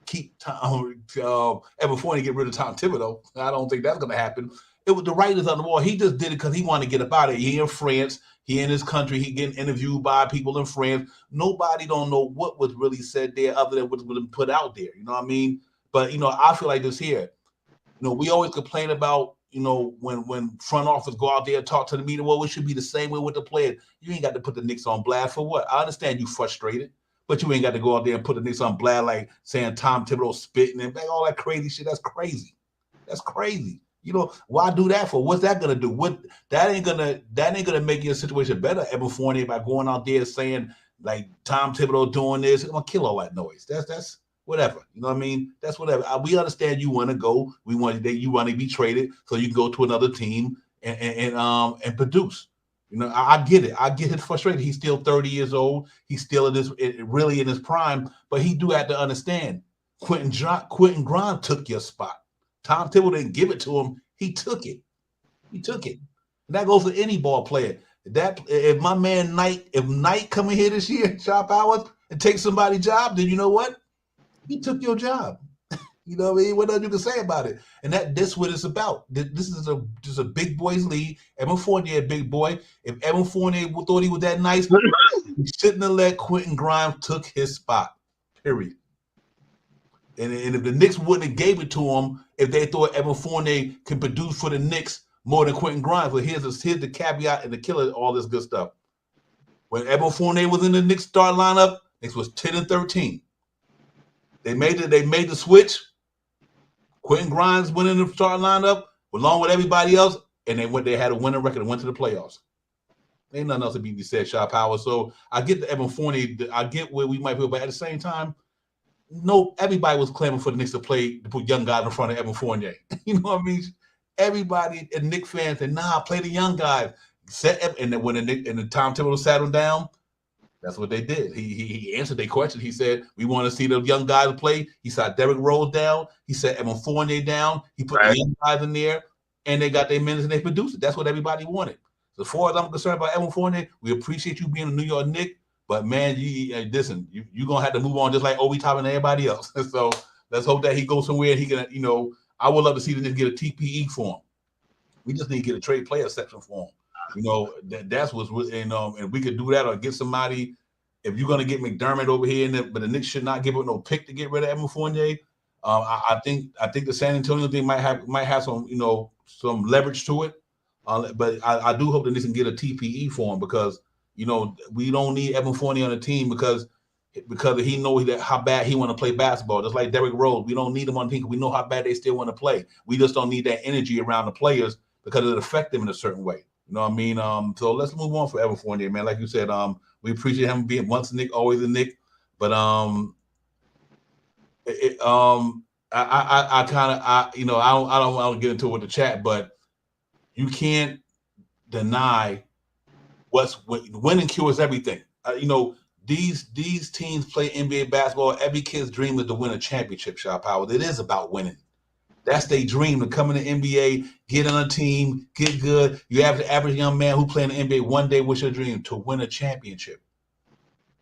keep Evan Fournier get rid of Tom Thibodeau. I don't think that's gonna happen. It was the writers on the wall. He just did it because he wanted to get up out of here. He in France. He in his country. He getting interviewed by people in France. Nobody don't know what was really said there other than what was put out there. You know what I mean? But I feel like this here. We always complain about, when front office go out there and talk to the media, well, it should be the same way with the players. You ain't got to put the Knicks on blast for what? I understand you frustrated, but you ain't got to go out there and put the Knicks on blast like saying Tom Thibodeau spitting and all that crazy shit. That's crazy. That's crazy. Why do that for? What's that gonna do? That ain't gonna make your situation better, Evan Fournier, by going out there saying like Tom Thibodeau doing this. It's gonna kill all that noise. That's whatever. You know what I mean? That's whatever. We understand you want to go. You want to be traded so you can go to another team and produce. I get it. I get it frustrated. He's still 30 years old. He's still really in his prime. But he do have to understand. Quentin Grimes took your spot. Tom Thibodeau didn't give it to him. He took it. And that goes for any ball player. If my man Knight come in here this year, Sharp Hours, and take somebody's job, then you know what? He took your job. You know what I mean? What else you can say about it? And that's what it's about. This is just a big boys league. Evan Fournier, big boy. If Evan Fournier thought he was that nice, he shouldn't have let Quentin Grimes took his spot. Period. And if the Knicks wouldn't have gave it to him, if they thought Evan Fournier could produce for the Knicks more than Quentin Grimes, but here's the caveat and the killer, all this good stuff. When Evan Fournier was in the Knicks start lineup, Knicks was 10-13. They made the switch. Quentin Grimes went in the starting lineup along with everybody else, and they had a winning record and went to the playoffs. Ain't nothing else to be said, Sharp Power. So I get the Evan Fournier, I get where we might be, but at the same time, no, everybody was clamoring for the Knicks to put young guys in front of Evan Fournier. You know what I mean? Everybody and Knicks fans said, nah, play the young guys. And then when the Tom Thibodeau sat him down, that's what they did. He answered their question. He said, we want to see the young guys play. He sat Derrick Rose down. He set Evan Fournier down. He put the young guys in there, and they got their minutes and they produced it. That's what everybody wanted. So as far as I'm concerned about Evan Fournier, we appreciate you being a New York Knick, but man, listen, you're going to have to move on just like Obi Toppin and everybody else. So let's hope that he goes somewhere and he can, I would love to see the Knicks get a TPE for him. We just need to get a trade player section for him. That's what's, and we could do that or get somebody. If you're going to get McDermott over here, but the Knicks should not give up no pick to get rid of Evan Fournier. I think the San Antonio thing might have some some leverage to it. But I do hope that Knicks can get a TPE for him because we don't need Evan Fournier on the team because he knows how bad he want to play basketball. Just like Derrick Rose, we don't need him on the team because we know how bad they still want to play. We just don't need that energy around the players because it affects them in a certain way. You know what I mean? So let's move on for Evan Fournier, man. Like you said, we appreciate him being once a Knick, always a Knick. But I don't want to get into it with the chat, but you can't deny winning cures everything. These teams play NBA basketball. Every kid's dream is to win a championship, Sharp Power. It is about winning. That's their dream, to come in the NBA, get on a team, get good. You have the average young man who play in the NBA one day. What's your dream? To win a championship.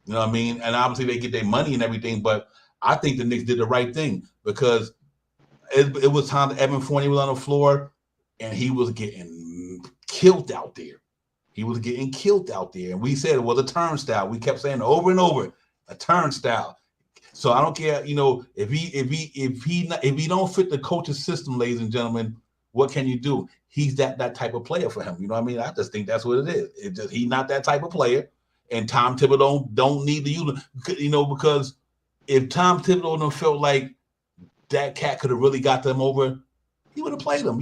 You know what I mean? And obviously they get their money and everything, but I think the Knicks did the right thing because it was time that Evan Fournier was on the floor and he was getting killed out there. And we said it was a turnstile. We kept saying over and over, a turnstile. So I don't care, if he don't fit the coach's system, ladies and gentlemen, what can you do? He's that type of player for him. You know what I mean? I just think that's what it is. He's not that type of player. And Tom Thibodeau don't need to use him, because if Tom Thibodeau don't felt like that cat could have really got them over, he would have played them.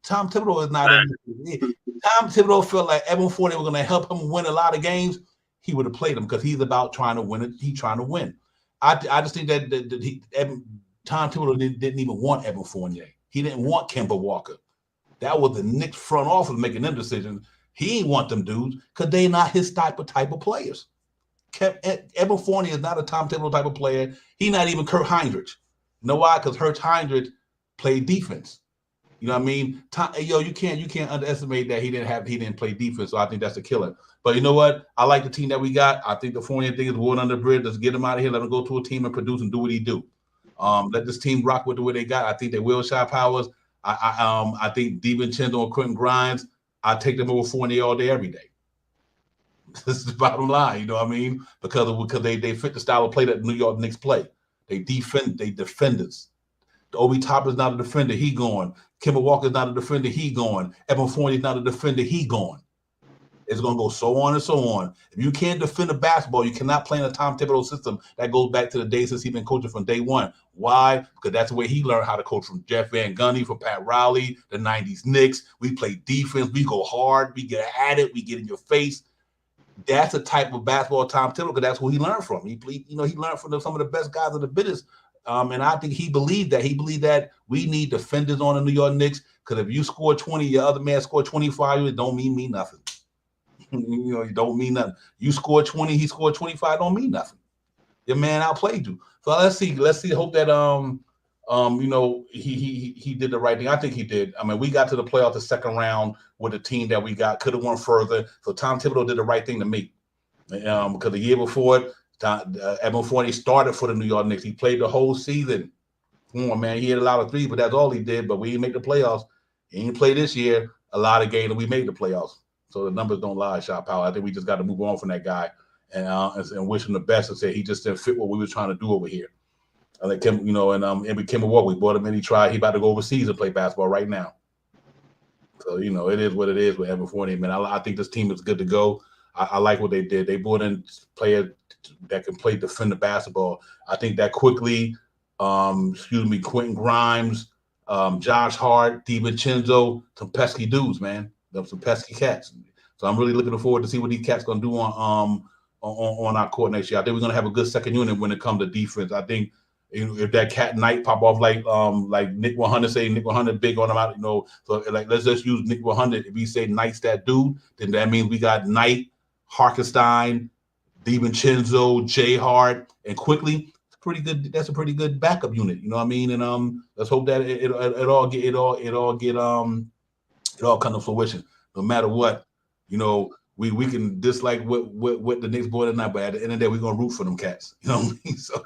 Tom Thibodeau is not. Tom Thibodeau felt like Evan Fournier was going to help him win a lot of games. He would have played him because he's about trying to win it. He's trying to win. I just think that Tom Thibodeau didn't even want Evan Fournier. He didn't want Kemba Walker. That was the Knicks front office making them decisions. He ain't want them dudes because they not his type of players. Evan Fournier is not a Tom Thibodeau type of player. He's not even Kurt Heinrich. You know why? Because Kurt Heinrich played defense. You know what I mean? You can't underestimate that he didn't play defense. So I think that's a killer. But you know what? I like the team that we got. I think the Fournier thing is water under the bridge. Let's get him out of here. Let him go to a team and produce and do what he do. Let this team rock with the way they got. I think they will. Sharp Powers. I think DiVincenzo and Quentin Grimes. I take them over Fournier all day, every day. This is the bottom line. You know what I mean? Because they fit the style of play that New York Knicks play. They defenders. Obi Toppin's not a defender. He gone. Kemba Walker's not a defender. He gone. Evan Fournier's not a defender. He gone. It's going to go so on and so on. If you can't defend a basketball, you cannot play in a Tom Thibodeau system. That goes back to the days since he's been coaching from day one. Why? Because that's the way he learned how to coach from Jeff Van Gundy, from Pat Riley, the 90s Knicks. We play defense. We go hard. We get at it. We get in your face. That's the type of basketball Tom Thibodeau, because that's who he learned from. He learned from some of the best guys in the business. And I think he believed that. He believed that we need defenders on the New York Knicks, because if you score 20, your other man scored 25, it don't mean nothing. It don't mean nothing. You scored 20, he scored 25, don't mean nothing. Your man outplayed you. So let's see. Hope that he did the right thing. I think he did. I mean, we got to the playoffs the second round with the team that we got. Could have went further. So Tom Thibodeau did the right thing to me. Because the year before it, Evan Fournier started for the New York Knicks. He played the whole season. Come on, man. He hit a lot of threes, but that's all he did. But we didn't make the playoffs. He didn't play this year a lot of games, and we made the playoffs. So the numbers don't lie, Shot Power. I think we just got to move on from that guy and wish him the best and say he just didn't fit what we were trying to do over here. I think him, and became a walk. We bought him in. He tried. He about to go overseas and play basketball right now. So it is what it is with Evan Fournier, man. I think this team is good to go. I like what they did. They brought in players that can play defender basketball. I think that quickly. Quentin Grimes, Josh Hart, DiVincenzo, some pesky dudes, man. Some pesky cats. So I'm really looking forward to see what these cats gonna do on our court next year. I think we're gonna have a good second unit when it comes to defense. I think if that cat Knight pop off like Nick 100, say Nick 100 big on him out, so like let's just use Nick 100. If we say Knight's that dude, then that means we got Knight, Harkenstein, DiVincenzo, J Hart, and quickly. Pretty good. That's a pretty good backup unit. You know what I mean? And let's hope that it all come to fruition. No matter what, we can dislike what the Knicks boy tonight, but at the end of the day, we're gonna root for them cats. You know what I mean? So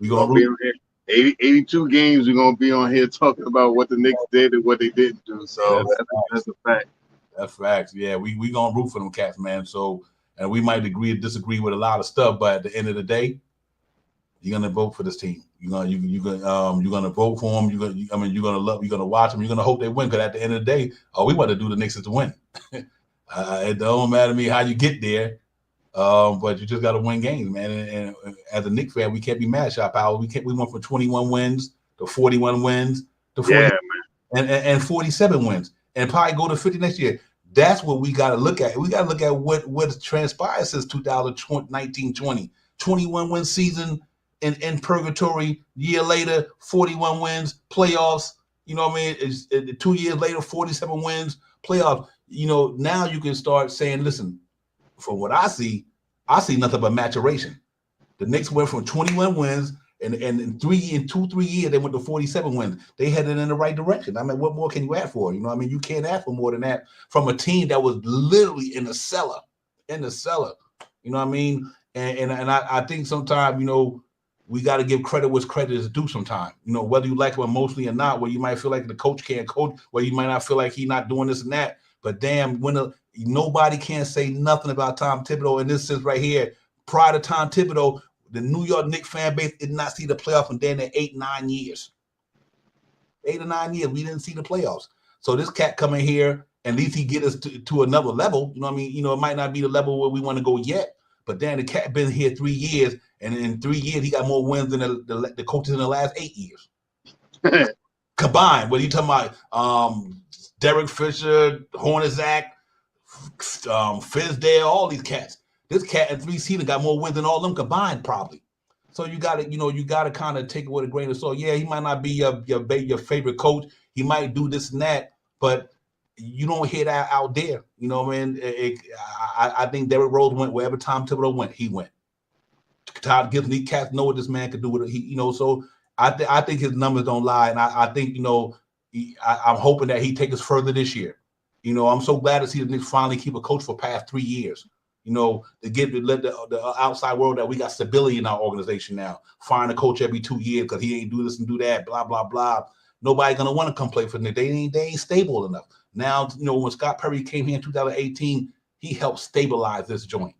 we're gonna root. 82 games, we're gonna be on here talking about what the Knicks did and what they didn't do. So that's a fact. That's facts. Yeah, we gonna root for them cats, man. So and we might agree or disagree with a lot of stuff, but at the end of the day, you're gonna vote for this team. You're gonna vote for them. You're gonna love. You're gonna watch them. You're gonna hope they win. Because at the end of the day, all we want to do the Knicks is to win. It don't matter to me how you get there, but you just got to win games, man. And as a Knicks fan, we can't be mad. Shot Power. We went from 21 wins to 41 wins to 40 and 47 wins, and probably go to 50 next year. That's what we got to look at. We got to look at what transpired since 2019-20. 21 win season. In purgatory, year later, 41 wins, playoffs. You know what I mean? It's 2 years later, 47 wins, playoffs. Now you can start saying, listen, from what I see nothing but maturation. The Knicks went from 21 wins, and in 3 years, they went to 47 wins. They headed in the right direction. I mean, what more can you ask for? You know what I mean? You can't ask for more than that from a team that was literally in the cellar. You know what I mean? And I think sometimes, we got to give credit what's credit is due sometimes. Whether you like him emotionally or not, where you might feel like the coach can't coach, where you might not feel like he's not doing this and that. But damn, nobody can say nothing about Tom Thibodeau in this sense right here. Prior to Tom Thibodeau, the New York Knicks fan base did not see the playoffs in 8-9 years. 8 or 9 years, we didn't see the playoffs. So this cat coming here, at least he get us to another level. You know what I mean? It might not be the level where we want to go yet, but then the cat been here 3 years. And in 3 years, he got more wins than the coaches in the last 8 years. Combined, what are you talking about? Derek Fisher, Hornacek, Fizdale, all these cats. This cat in 3 seasons got more wins than all of them combined, probably. So you got to kind of take it with a grain of salt. Yeah, he might not be your favorite coach. He might do this and that, but you don't hear that out there. You know what I mean? I think Derrick Rose went wherever Tom Thibodeau went. He went. Todd Gibson, these cats know what this man can do with it. So I think his numbers don't lie, and I think I'm hoping that he takes us further this year. I'm so glad to see the Knicks finally keep a coach for past 3 years. To let the outside world that we got stability in our organization now. Firing a coach every 2 years because he ain't do this and do that. Blah blah blah. Nobody gonna want to come play for the Knicks. They ain't stable enough. Now when Scott Perry came here in 2018, he helped stabilize this joint.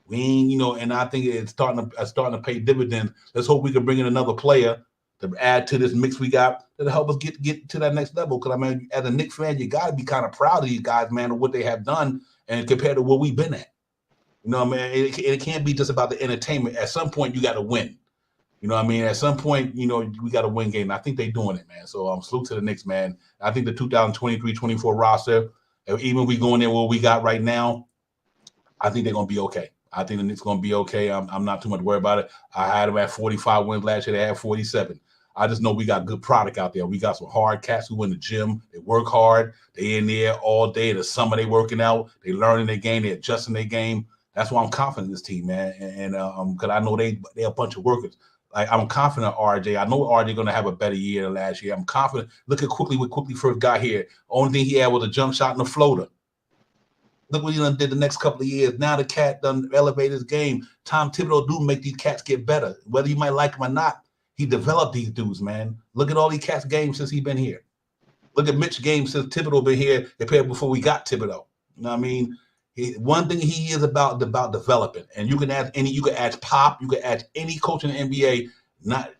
We ain't, and I think it's starting to pay dividends. Let's hope we can bring in another player to add to this mix we got that'll help us get to that next level. Because I mean, as a Knicks fan, you got to be kind of proud of these guys, man, of what they have done and compared to where we've been at. Man, it can't be just about the entertainment. At some point, you got to win. At some point, we got to win game. I think they're doing it, man. So salute to the Knicks, man. I think the 2023-24 roster, even if we go in there where we got right now, I think they're going to be okay. I think the Knicks going to be okay. I'm not too much worried about it. I had them at 45 wins last year. They had 47. I just know we got good product out there. We got some hard cats who in the gym. They work hard. They in there all day. The summer they working out. They learning their game. They adjusting their game. That's why I'm confident in this team, man. And because I know they're a bunch of workers. Like, I'm confident RJ. I know RJ going to have a better year than last year. I'm confident. Look at Quickly when Quickly first got here. Only thing he had was a jump shot and a floater. Look what he done did the next couple of years. Now the cat done elevated his game. Tom Thibodeau do make these cats get better. Whether you might like him or not, he developed these dudes, man. Look at all these cats' games since he been here. Look at Mitch's games since Thibodeau been here compared before we got Thibodeau. You know what I mean? One thing he is about developing. And you can ask Pop, you can ask any coach in the NBA, not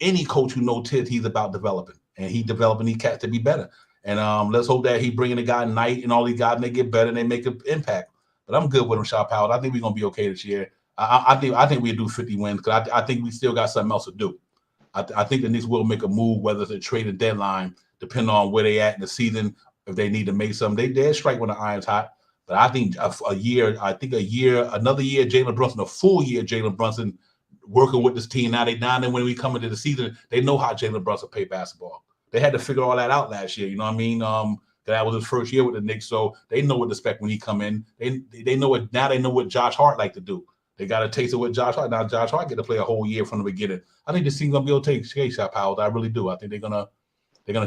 any coach who knows he's about developing. And he developing these cats to be better. And let's hope that he bringing a guy Knight and all these guys, and they get better and they make an impact. But I'm good with him, Shaw Powell. I think we're gonna be okay this year. I think we'll do 50 wins because I think we still got something else to do. I think the Knicks will make a move, whether it's a trade or deadline, depending on where they at in the season. If they need to make something, they'll strike when the iron's hot. But I think another year, Jalen Brunson, a full year, Jalen Brunson working with this team. Now then when we come into the season, they know how Jalen Brunson play basketball. They had to figure all that out last year. You know what I mean? That was his first year with the Knicks, so they know what to expect when he come in. They know what now. They know what Josh Hart like to do. They got a taste of what Josh Hart. Now Josh Hart get to play a whole year from the beginning. I think this team's gonna be able to take shot, Powell. I really do. I think they're gonna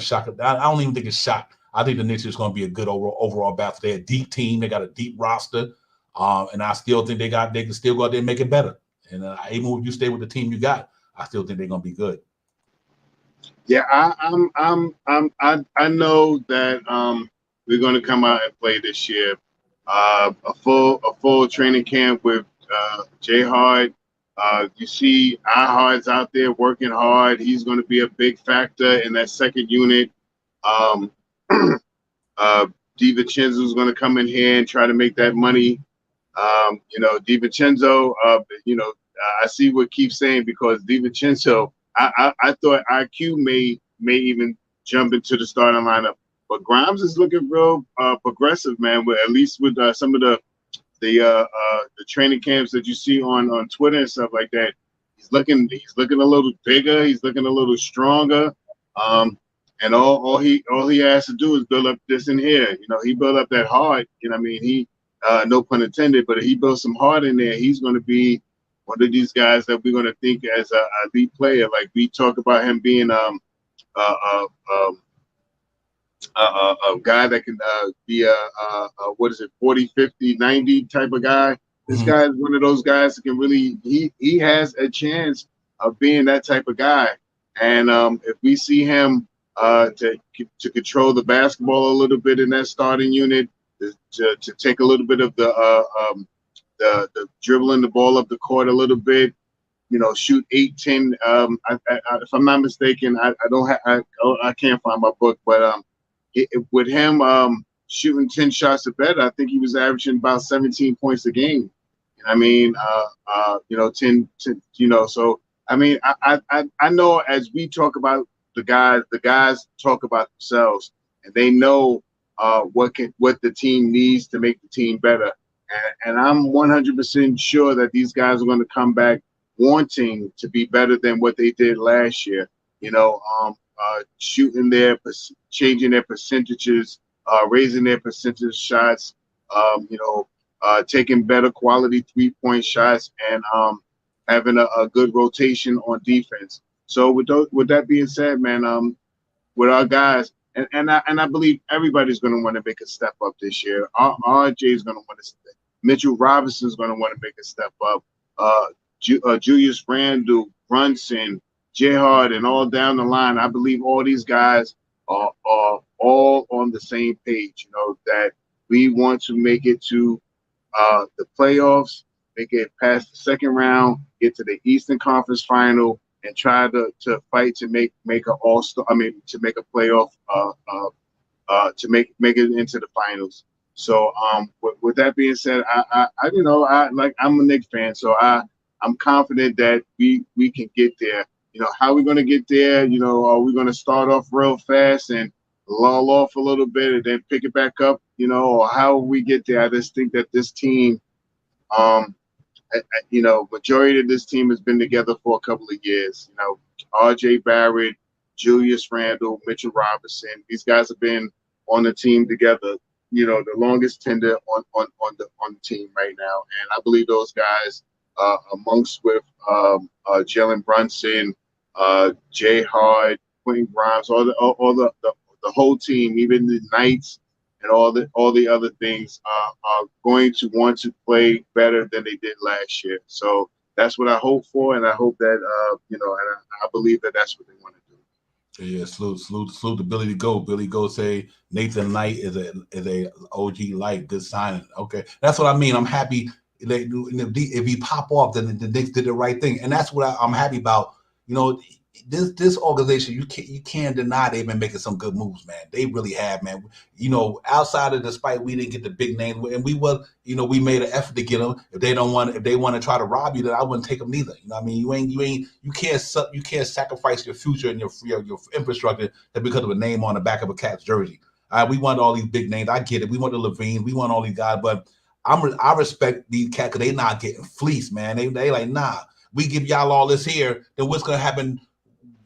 shock it. I don't even think it's shock. I think the Knicks is gonna be a good overall battle. They're a deep team. They got a deep roster, and I still think they can still go out there and make it better. And even if you stay with the team you got, I still think they're gonna be good. Yeah, I know that we're going to come out and play this year. A full training camp with Jay Hard. You see our Hard's out there working hard. He's going to be a big factor in that second unit. DiVincenzo's going to come in here and try to make that money. DiVincenzo. I see what Keith's saying because DiVincenzo. I thought IQ may even jump into the starting lineup, but Grimes is looking real progressive, man. With at least with some of the training camps that you see on Twitter and stuff like that, he's looking a little bigger. He's looking a little stronger. And all he has to do is build up this in here. He built up that heart. I mean, he no pun intended, but if he builds some heart in there, he's going to be one of these guys that we're going to think as a lead player. Like we talk about him being a guy that can be a 40, 50, 90 type of guy. This guy is one of those guys that can really, he has a chance of being that type of guy. And if we see him to control the basketball a little bit in that starting unit, to take a little bit of the dribbling the ball up the court a little bit, shoot 8, 10. If I'm not mistaken, I can't find my book, but with him shooting 10 shots or better, I think he was averaging about 17 points a game. I mean, 10. So I mean, I know as we talk about the guys talk about themselves and they know what the team needs to make the team better. And I'm 100% sure that these guys are going to come back wanting to be better than what they did last year. Shooting changing their percentages, raising their percentage shots, taking better quality 3-point shots, and having a good rotation on defense. So with that being said, man, with our guys, and I believe everybody's going to want to make a step up this year. RJ is going to want to. Mitchell Robinson is going to want to make a step up. Julius Randle, Brunson, J. Hard, and all down the line. I believe all these guys are all on the same page. That we want to make it to the playoffs, make it past the second round, get to the Eastern Conference Final, and try to fight to make an all-star. I mean, to make a playoff, to make it into the finals. So, with that being said, I'm a Knicks fan, so I'm confident that we can get there. How are we going to get there? Are we going to start off real fast and lull off a little bit and then pick it back up? Or how will we get there? I just think that this team, majority of this team has been together for a couple of years. R.J. Barrett, Julius Randle, Mitchell Robinson. These guys have been on the team together. The longest tenure on the team right now, and I believe those guys amongst with Jalen Brunson, Jay Hard, Quentin Grimes, all the whole team, even the Knights and all the other things are going to want to play better than they did last year. So that's what I hope for, and I hope that and I believe that that's what they want to do. Yeah, salute to Billy Go. Billy Go say Nathan Knight is a OG light, good signing. Okay, that's what I mean. I'm happy that if he pop off, then the Knicks did the right thing, and that's what I'm happy about. You know, this organization, you can't deny they've been making some good moves, man. They really have, man. You know, outside of despite we didn't get the big names, and we made an effort to get them. If they want to try to rob you, then I wouldn't take them neither. You know what I mean? You can't sacrifice your future and your infrastructure because of a name on the back of a Cats jersey. We want all these big names. I get it. We want the Levine. We want all these guys, but I respect these Cats because they not getting fleeced, man. They like, nah, we give y'all all this here, then what's gonna happen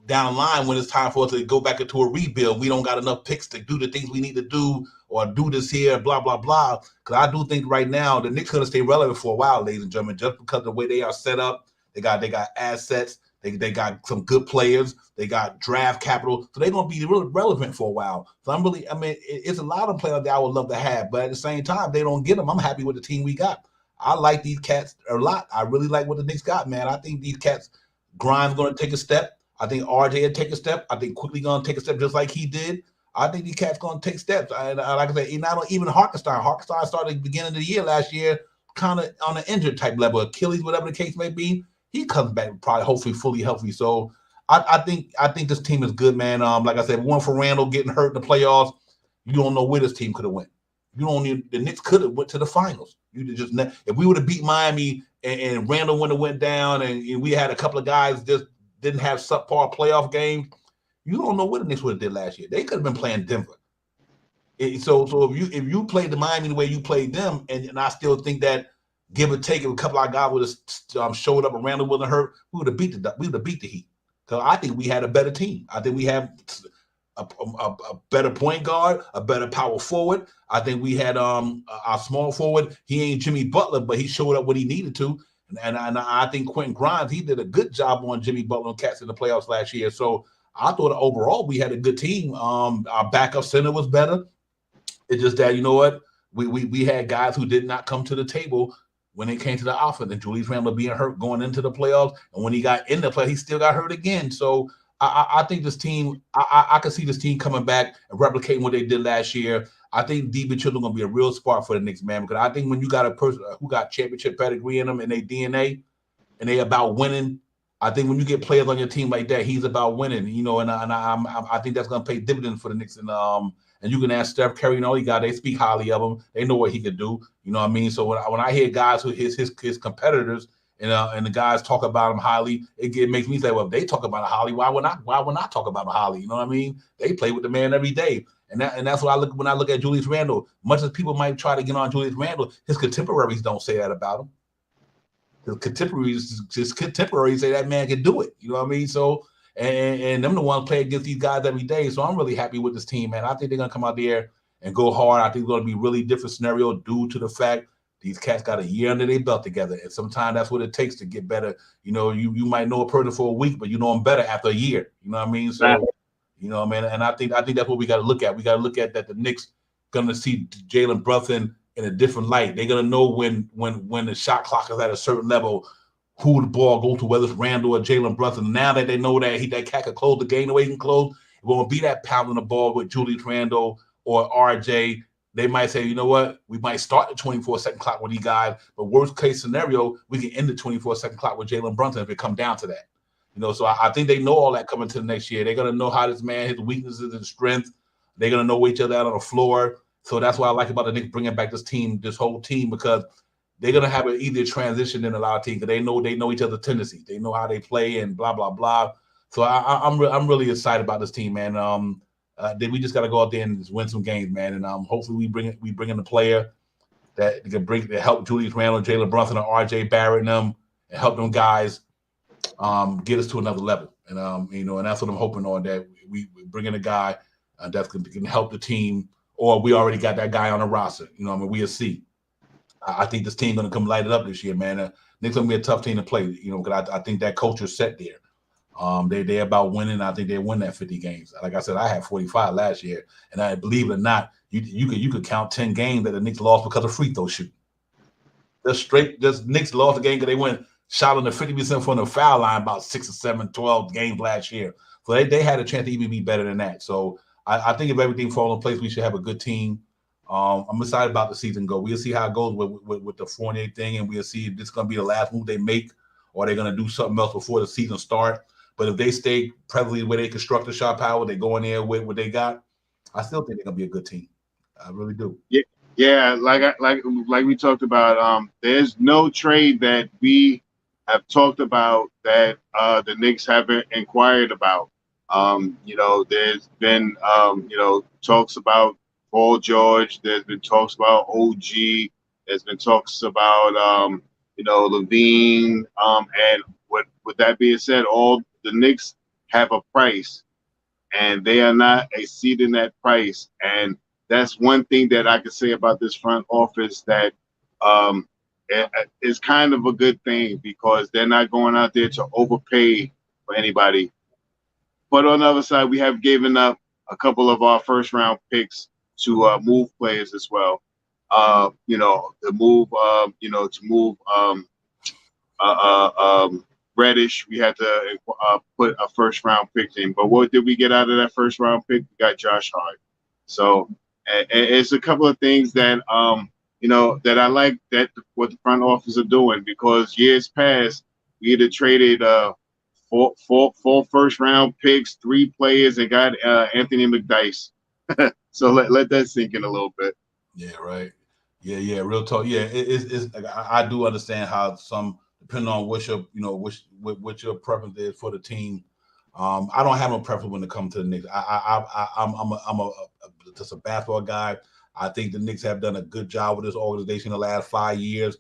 down the line when it's time for us to go back into a rebuild? We don't got enough picks to do the things we need to do or do this here, blah, blah, blah. Because I do think right now the Knicks going to stay relevant for a while, ladies and gentlemen, just because of the way they are set up. They got assets. They got some good players. They got draft capital. So they're going to be really relevant for a while. So it's a lot of players that I would love to have. But at the same time, they don't get them. I'm happy with the team we got. I like these Cats a lot. I really like what the Knicks got, man. I think these Cats, Grimes going to take a step. I think RJ will take a step. I think Quickly going to take a step just like he did. I think these Cats going to take steps. Like I said, not even Hartenstein. Hartenstein started at the beginning of the year last year, kind of on an injured type level, Achilles, whatever the case may be. He comes back probably hopefully fully healthy. So I think this team is good, man. Like I said, one for Randall getting hurt in the playoffs, you don't know where this team could have went. The Knicks could have went to the finals. If we would have beat Miami and Randall wouldn't have went down and we had a couple of guys just didn't have subpar playoff games, you don't know what the Knicks would have did last year. They could have been playing Denver. So if you played the Miami the way you played them, and I still think that give or take, if a couple of guys would have showed up and Randall wasn't hurt, we would have beat the Heat. Because I think we had a better team. I think we have a better point guard, a better power forward. I think we had our small forward. He ain't Jimmy Butler, but he showed up when he needed to. And I think Quentin Grimes, he did a good job on Jimmy Butler and Cats in the playoffs last year. So I thought overall we had a good team. Our backup center was better. It's just that, you know what? We had guys who did not come to the table when it came to the offense. And Julius Randle being hurt going into the playoffs. And when he got in the play, he still got hurt again. So I think this team, I can see this team coming back and replicating what they did last year. I think D.B. Children going to be a real spark for the Knicks, man, because I think when you got a person who got championship pedigree in them and their DNA and they about winning, I think when you get players on your team like that, he's about winning, you know, and I think that's going to pay dividends for the Knicks. And you can ask Steph Curry and all these guys, they speak highly of him. They know what he could do, you know what I mean? So when I hear guys who his competitors and the guys talk about him highly, it makes me say, well, if they talk about him highly, why would I talk about him highly? You know what I mean? They play with the man every day. And that's what I look when I look at Julius Randle. Much as people might try to get on Julius Randle, his contemporaries don't say that about him. His contemporaries say that man can do it. You know what I mean? So and them the ones play against these guys every day. So I'm really happy with this team, man. I think they're gonna come out there and go hard. I think it's gonna be a really different scenario due to the fact these cats got a year under their belt together. And sometimes that's what it takes to get better. You know, you might know a person for a week, but you know them better after a year. You know what I mean? So you know, man, and I think that's what we got to look at. We got to look at that the Knicks gonna see Jalen Brunson in a different light. They're gonna know when the shot clock is at a certain level, who the ball goes to, whether it's Randall or Jalen Brunson. Now that they know that that cat can close the game the way he can close, it won't be that pounding the ball with Julius Randle or RJ. They might say, you know what, we might start the 24-second clock with these guys, but worst case scenario, we can end the 24-second clock with Jalen Brunson if it come down to that. You know, so I think they know all that coming to the next year. They're going to know how this man, his weaknesses and strengths. They're going to know each other out on the floor. So that's what I like about the Knicks bringing back this whole team, because they're going to have an easier transition than a lot of teams, because they know each other's tendencies. They know how they play and blah, blah, blah. So I'm really excited about this team, man. We just got to go out there and just win some games, man. And hopefully we bring in the player that can help Julius Randle, Jalen Brunson, and RJ Barrett and them, and help them guys get us to another level. And you know, and that's what I'm hoping on, that we bring in a guy that can help the team, or we already got that guy on the roster. You know, I mean, we'll see. I think this team going to come light it up this year, man. Knicks gonna be a tough team to play. Because I think that culture is set there. They're about winning. I think they win that 50 games. Like I said, I had 45 last year, and I believe it or not, you could count 10 games that the Knicks lost because of free throw shooting. Just Knicks lost the game because they went shot on the 50% from the foul line about 6 or 7, 12 games last year. So they had a chance to even be better than that. So I think if everything falls in place, we should have a good team. I'm excited about the season go. We'll see how it goes with the Fournier thing, and we'll see if this is going to be the last move they make, or they're going to do something else before the season starts. But if they stay presently where they construct the shot power, they go in there with what they got, I still think they're going to be a good team. I really do. Yeah, like we talked about, there's no trade that we have talked about that the Knicks haven't inquired about. There's been talks about Paul George. There's been talks about OG. There's been talks about Levine. And with that being said, all the Knicks have a price, and they are not exceeding that price. And that's one thing that I can say about this front office that is kind of a good thing, because they're not going out there to overpay for anybody. But on the other side, we have given up a couple of our first round picks to move players as well. Reddish, we had to put a first round pick in. But what did we get out of that first round pick? We got Josh Hart. So it's a couple of things that that I like that what the front office are doing, because years past we either traded four first round picks, 3 players, and got Anthony McDyess. So let that sink in a little bit. Yeah, right. Yeah. Real talk. Yeah, it's I do understand how some, depending on what your preference is for the team. I don't have no preference when it comes to the Knicks. I'm just a basketball guy. I think the Knicks have done a good job with this organization in the last 5 years,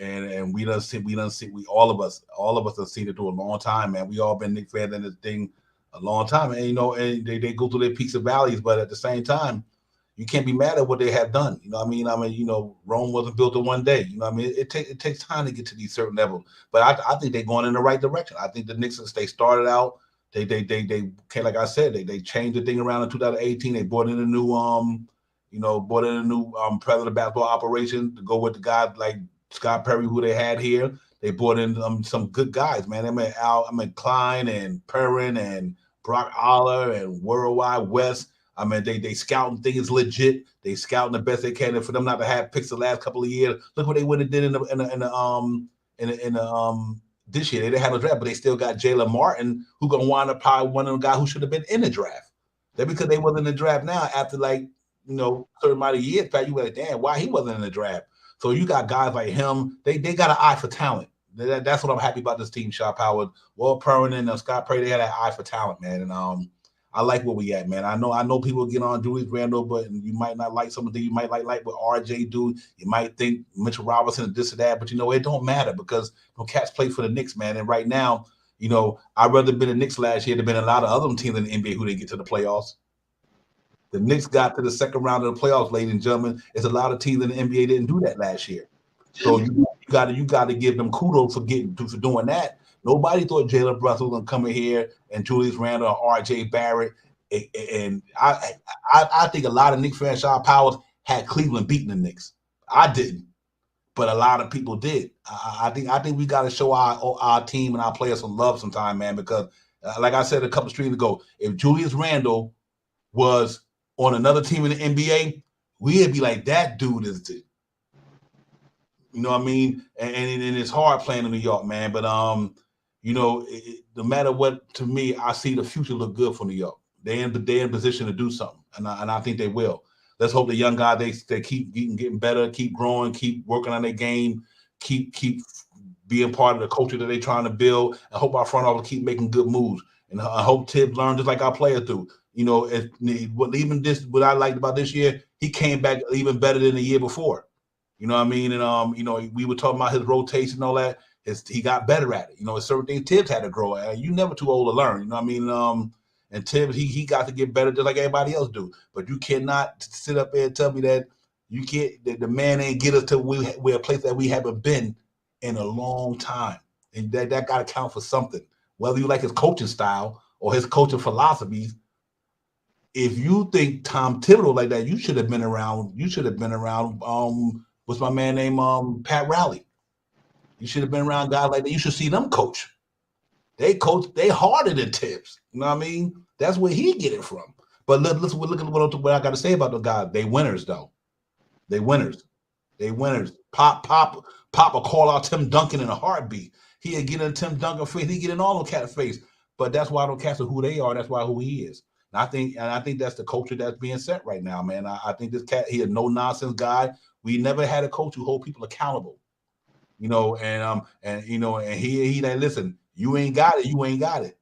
and we all of us have seen it through a long time, man. We all been Knicks fans in this thing a long time, and and they go through their peaks and valleys, but at the same time, you can't be mad at what they have done. Rome wasn't built in one day. It takes time to get to these certain levels, but I think they're going in the right direction. I think the Knicks, they started out. They came, like I said, they changed the thing around in 2018. They brought in a new president of basketball operations to go with the guys like Scott Perry, who they had here. They brought in some good guys, man. I mean Klein and Perrin and Brock Aller and Worldwide West. I mean, they scouting things legit. They scouting the best they can, and for them not to have picks the last couple of years, look what they would have did in the this year. They didn't have a draft, but they still got Jalen Martin, who gonna wind up probably one of the guys who should have been in the draft. That because they wasn't in the draft now after certain amount of years back, you were like, damn, why he wasn't in the draft? So you got guys like him. They got an eye for talent. That's what I'm happy about this team. Shot Howard, Will Perrin, and Scott Perry. They had that eye for talent, man. And I like where we at, man. I know people get on Julius Randle, but you might not like some of the things you might like what RJ do. You might think Mitchell Robinson is this or that, but it don't matter, because cats play for the Knicks, man. And right now, I'd rather been the Knicks last year than been a lot of other teams in the NBA who didn't get to the playoffs. The Knicks got to the second round of the playoffs, ladies and gentlemen. It's a lot of teams in the NBA didn't do that last year. So you got to give them kudos for doing that. Nobody thought Jalen Brunson was going to come in here and Julius Randle or R.J. Barrett. And I think a lot of Knicks fans, Shaw Powers, had Cleveland beating the Knicks. I didn't, but a lot of people did. I think we got to show our team and our players some love sometime, man, because like I said a couple streams ago, if Julius Randle was on another team in the NBA, we'd be like, that dude is the, you know what I mean? And it's hard playing in New York, man. But no matter what, to me, I see the future look good for New York. They're in position to do something, and I think they will. Let's hope the young guys they keep getting better, keep growing, keep working on their game, keep being part of the culture that they're trying to build, and hope our front office keep making good moves. And I hope Tibbs learned just like our players do. What I liked about this year, he came back even better than the year before. You know what I mean? And we were talking about his rotation and all that. He got better at it. It's certain things Tibbs had to grow at. You never too old to learn. You know what I mean? And Tibbs, he got to get better just like everybody else do. But you cannot sit up there and tell me that you can't. That the man ain't get us to we're a place that we haven't been in a long time. And that got to count for something. Whether you like his coaching style or his coaching philosophies, if you think Tom Thibodeau like that, you should have been around. You should have been around. What's my man name? Pat Riley. You should have been around guys like that. You should see them coach. They coach. They harder than Tibbs. You know what I mean? That's where he get it from. But look at what I got to say about the guys. They winners though. They winners. Pop will call out Tim Duncan in a heartbeat. He'll get in Tim Duncan's face. He get in all of Cat's face. But that's why I don't cast who they are. That's why who he is. And I think that's the culture that's being set right now, man. I think this cat, he a no nonsense guy. We never had a coach who hold people accountable, and he like, listen, you ain't got it,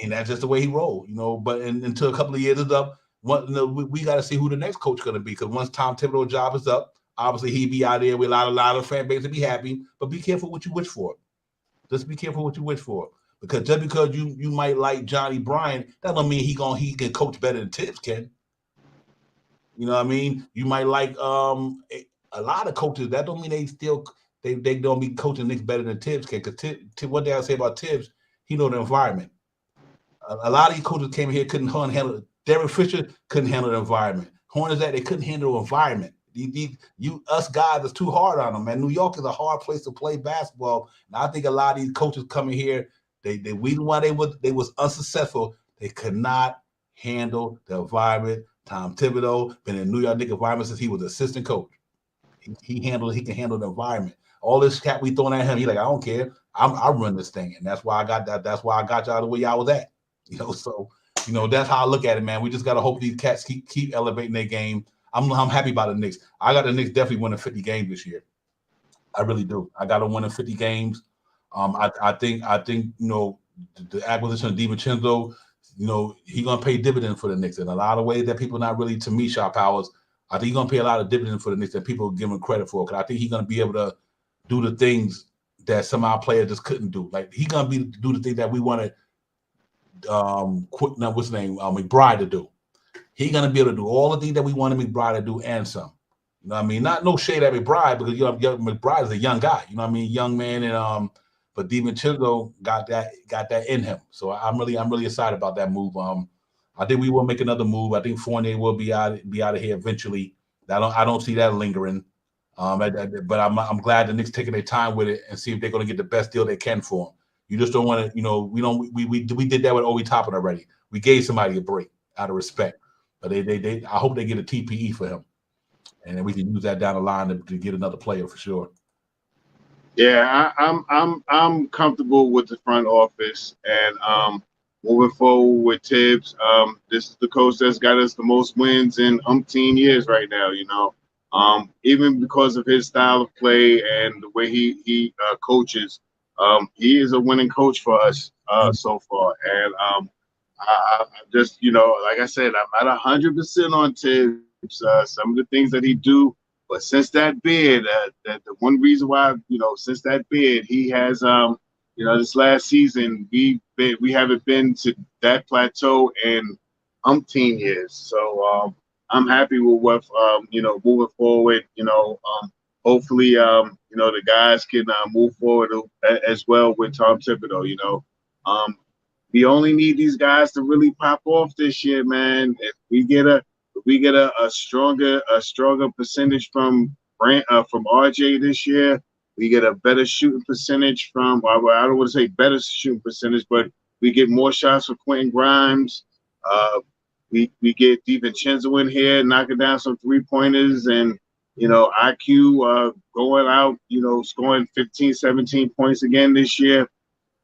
and that's just the way he rolled, But until a couple of years is up, we got to see who the next coach going to be, because once Tom Thibodeau's job is up, obviously he be out there with a lot of fan base to be happy, but be careful what you wish for. Just be careful what you wish for. Because just because you might like Johnny Bryan, that don't mean he can coach better than Tibbs can. You know what I mean? You might like a lot of coaches. That don't mean they don't be coaching Knicks better than Tibbs can. Because what they say about Tibbs, he know the environment. A lot of these coaches came here couldn't handle it. Derek Fisher couldn't handle the environment. Hornets they couldn't handle the environment. Us guys is too hard on them, man. New York is a hard place to play basketball, and I think a lot of these coaches coming here. The reason why they was unsuccessful, they could not handle the environment. Tom Thibodeau been in New York Knicks environment since he was assistant coach. He can handle the environment. All this cat we throwing at him, he like, I don't care. I run this thing, and that's why I got that. That's why I got y'all the way y'all was at. So that's how I look at it, man. We just gotta hope these cats keep elevating their game. I'm happy about the Knicks. I got the Knicks definitely winning 50 games this year. I really do. I got them winning 50 games. I think the acquisition of DiVincenzo, he's gonna pay dividends for the Knicks in a lot of ways that people not really, to me, Shop Powers. I think he's gonna pay a lot of dividends for the Knicks that people give him credit for, because I think he's gonna be able to do the things that some of our players just couldn't do. Like he's gonna do the things that we wanted what's his name? McBride to do. He's gonna be able to do all the things that we wanted McBride to do and some. You know what I mean? Not no shade at McBride, because McBride is a young guy, young man, and but DiVincenzo got that in him. So I'm really excited about that move. I think we will make another move. I think Fournier will be out of here eventually. I don't see that lingering. But I'm glad the Knicks taking their time with it and see if they're going to get the best deal they can for him. You just don't want to, we did that with Obi Toppin already. We gave somebody a break out of respect, but I hope they get a TPE for him, and then we can use that down the line to get another player for sure. Yeah, I'm comfortable with the front office, and moving forward with Tibbs. This is the coach that's got us the most wins in umpteen years right now. Even because of his style of play and the way he coaches, he is a winning coach for us so far. And I just, like I said, I'm at 100% on Tibbs. Some of the things that he do. But since that bid, the one reason why, since that bid, he has, this last season, we haven't been to that plateau in umpteen years. So I'm happy with what, moving forward, hopefully, the guys can move forward as well with Tom Thibodeau, we only need these guys to really pop off this year, man. If we get a stronger percentage from RJ this year, we get a better shooting percentage from, I don't want to say better shooting percentage, but we get more shots from Quentin Grimes. We get DiVincenzo in here, knocking down some 3-pointers, and, IQ going out, scoring 15, 17 points again this year.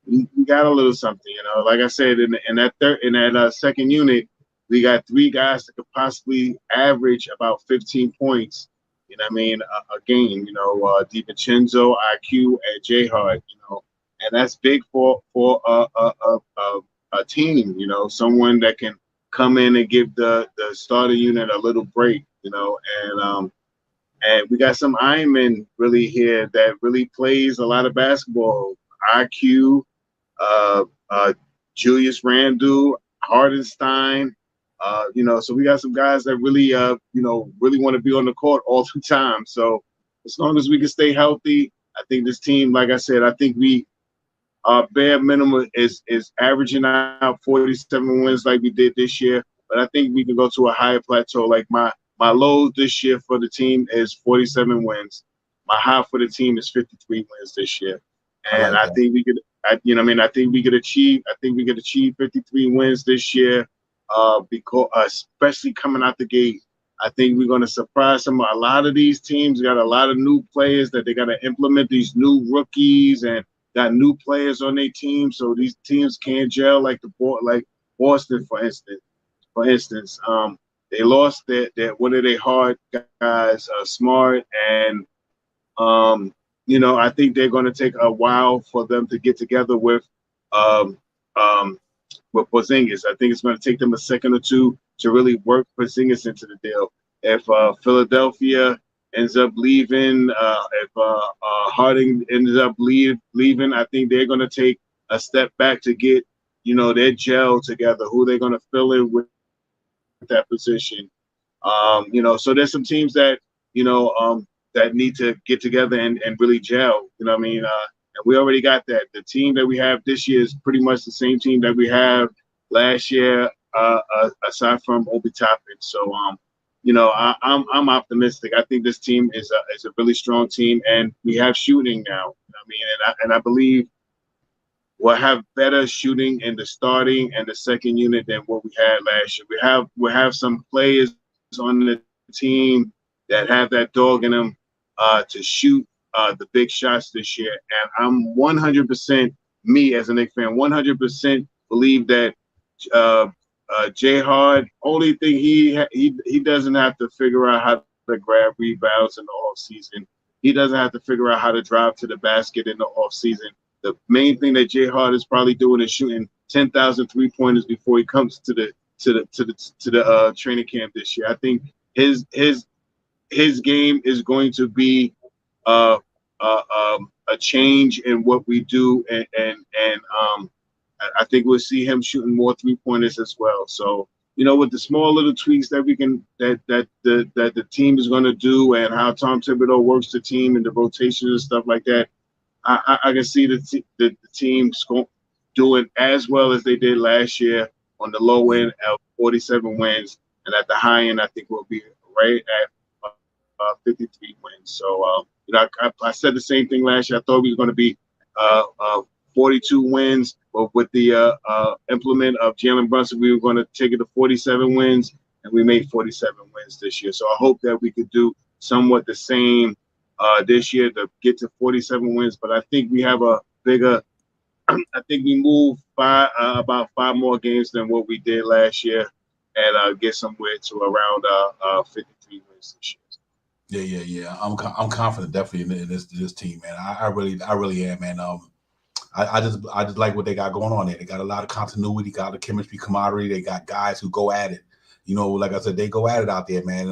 We got a little something, like I said, in that second unit, we got 3 guys that could possibly average about 15 points, a game, DiVincenzo, IQ, and J Hart, and that's big for a team, someone that can come in and give the starter unit a little break, and we got some Ironmen really here that really plays a lot of basketball. IQ, Julius Randle, Hardenstein. So we got some guys that really, really want to be on the court all the time. So as long as we can stay healthy, I think this team, like I said, I think we bare minimum is averaging out 47 wins like we did this year. But I think we can go to a higher plateau. Like my low this year for the team is 47 wins. My high for the team is 53 wins this year. And I think we could, you know what I mean? I think we could achieve 53 wins this year, because especially coming out the gate. I think we're going to surprise a lot of these teams. Got a lot of new players that they got to implement, these new rookies, and got new players on their team. So these teams can't gel like Boston, for instance. They lost their one of their hard guys, Smart, and you know, I think they're going to take a while for them to get together with Porzingis. I think it's going to take them a second or two to really work Porzingis into the deal. If Philadelphia ends up leaving, if Harding ends up leaving, I think they're going to take a step back to get, you know, their gel together, who they're going to fill in with that position. You know, so there's some teams that, you know, that need to get together and really gel. You know what I mean? And we already got that. The team that we have this year is pretty much the same team that we have last year, aside from Obi Toppin. So, you know, I'm optimistic. I think this team is a really strong team, and we have shooting now. You know what I mean? And I believe we'll have better shooting in the starting and the second unit than what we had last year. We have some players on the team that have that dog in them to shoot the big shots this year. And I'm 100%, me as a Knicks fan, 100% believe that Jay Hard, only thing he doesn't have to figure out how to grab rebounds in the offseason. He doesn't have to figure out how to drive to the basket in the offseason. The main thing that Jay Hard is probably doing is shooting 10,000 3-pointers before he comes to the training camp this year. I think his game is going to be a change in what we do, and I think we'll see him shooting more 3-pointers as well. So, you know, with the small little tweaks that we can that the team is going to do, and how Tom Thibodeau works the team and the rotations and stuff like that, I can see the team doing as well as they did last year on the low end of 47 wins, and at the high end, I think we'll be right at 53 wins. So, you know, I said the same thing last year. I thought we were going to be 42 wins, but with the implement of Jalen Brunson, we were going to take it to 47 wins, and we made 47 wins this year. So I hope that we could do somewhat the same this year to get to 47 wins. But I think we have a bigger – I think we moved about 5 more games than what we did last year, and get somewhere to around 53 wins this year. Yeah. I'm confident definitely in this team, man. I really am, man. I just like what they got going on there. They got a lot of continuity, got the chemistry, camaraderie. They got guys who go at it. You know, like I said, they go at it out there, man.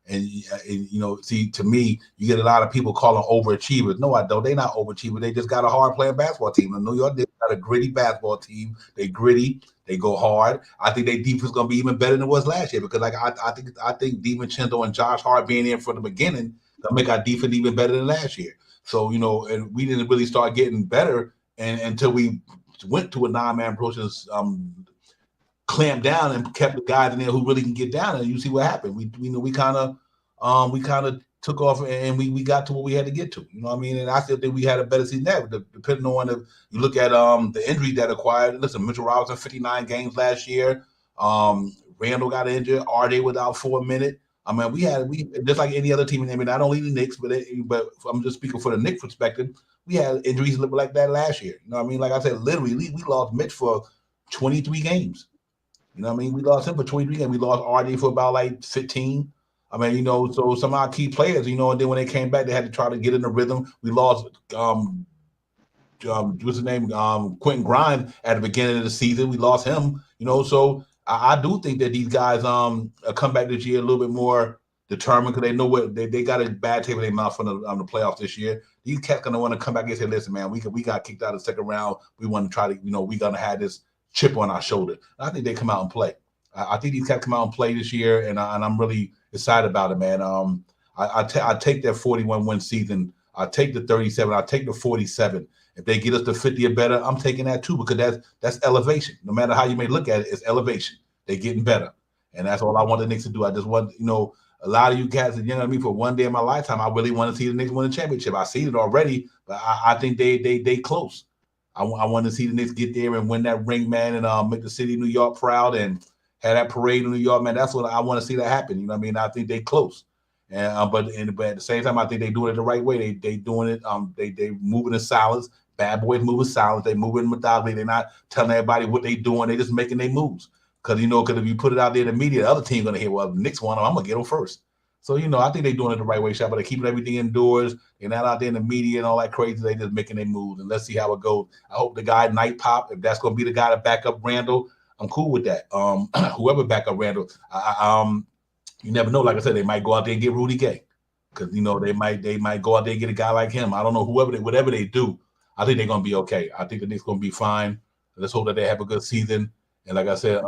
And you know, see, to me, you get a lot of people calling overachievers. No, I don't. They're not overachievers. They just got a hard playing basketball team. In New York, they got a gritty basketball team. They gritty. They go hard. I think their defense is gonna be even better than it was last year, because like I think DiVincenzo and Josh Hart being in from the beginning gonna make our defense even better than last year. So, you know, and we didn't really start getting better until we went to a 9-man approach and clamped down and kept the guys in there who really can get down. And you see what happened. We kind of took off and we got to what we had to get to. You know what I mean? And I still think we had a better season there. Depending on if you look at the injuries that acquired. Listen, Mitchell Robinson 59 games last year. Randall got injured. RJ was out for a minute. I mean, we just like any other team in the NBA, not only the Knicks, but I'm just speaking for the Knicks perspective. We had injuries like that last year. You know what I mean? Like I said, literally, we lost Mitch for 23 games. You know what I mean? We lost him for 23 games. We lost RJ for about like 15. I mean, you know, so some of our key players, you know, and then when they came back, they had to try to get in the rhythm. We lost, what's his name? Quentin Grimes at the beginning of the season. We lost him, you know, so I do think that these guys come back this year a little bit more determined, because they know what they got a bad taste in their mouth from the playoffs this year. These cats gonna want to come back and say, "Listen, man, we got kicked out of the second round. We want to try to, you know, we gonna have this chip on our shoulder." I think they come out and play. I think these cats come out and play this year, and I'm really excited about it, man. I take that 41 win season I'll take the 37. I'll take the 47. If they get us to 50 or better, I'm taking that too, because that's elevation. No matter how you may look at it, it's elevation. They're getting better. And that's all I want the Knicks to do. I just want, a lot of you guys, for one day in my lifetime, I really want to see the Knicks win a championship. I've seen it already, but I think they close. I want to see the Knicks get there and win that ring, man, and make the city of New York proud and have that parade in New York, man. That's what I want to see that happen. You know what I mean? I think they close. And but at the same time, I think they doing it the right way. They doing it. They moving in silence. Bad boys moving silence. They moving methodically. They're not telling everybody what they doing. They just making their moves. Because if you put it out there in the media, the other team's gonna hear, well, the Knicks won them, I'm gonna get them first. So I think they're doing it the right way, Shop. But they're keeping everything indoors. They're not out there in the media and all that crazy. They just making their moves, and let's see how it goes. I hope the guy Night Pop, if that's gonna be the guy to back up Randall, I'm cool with that. Whoever back up Randall, you never know. Like I said, they might go out there and get Rudy Gay, because they might go out there and get a guy like him. I don't know. Whatever they do, I think they're gonna be okay. I think the Knicks gonna be fine. Let's hope that they have a good season. And like I said,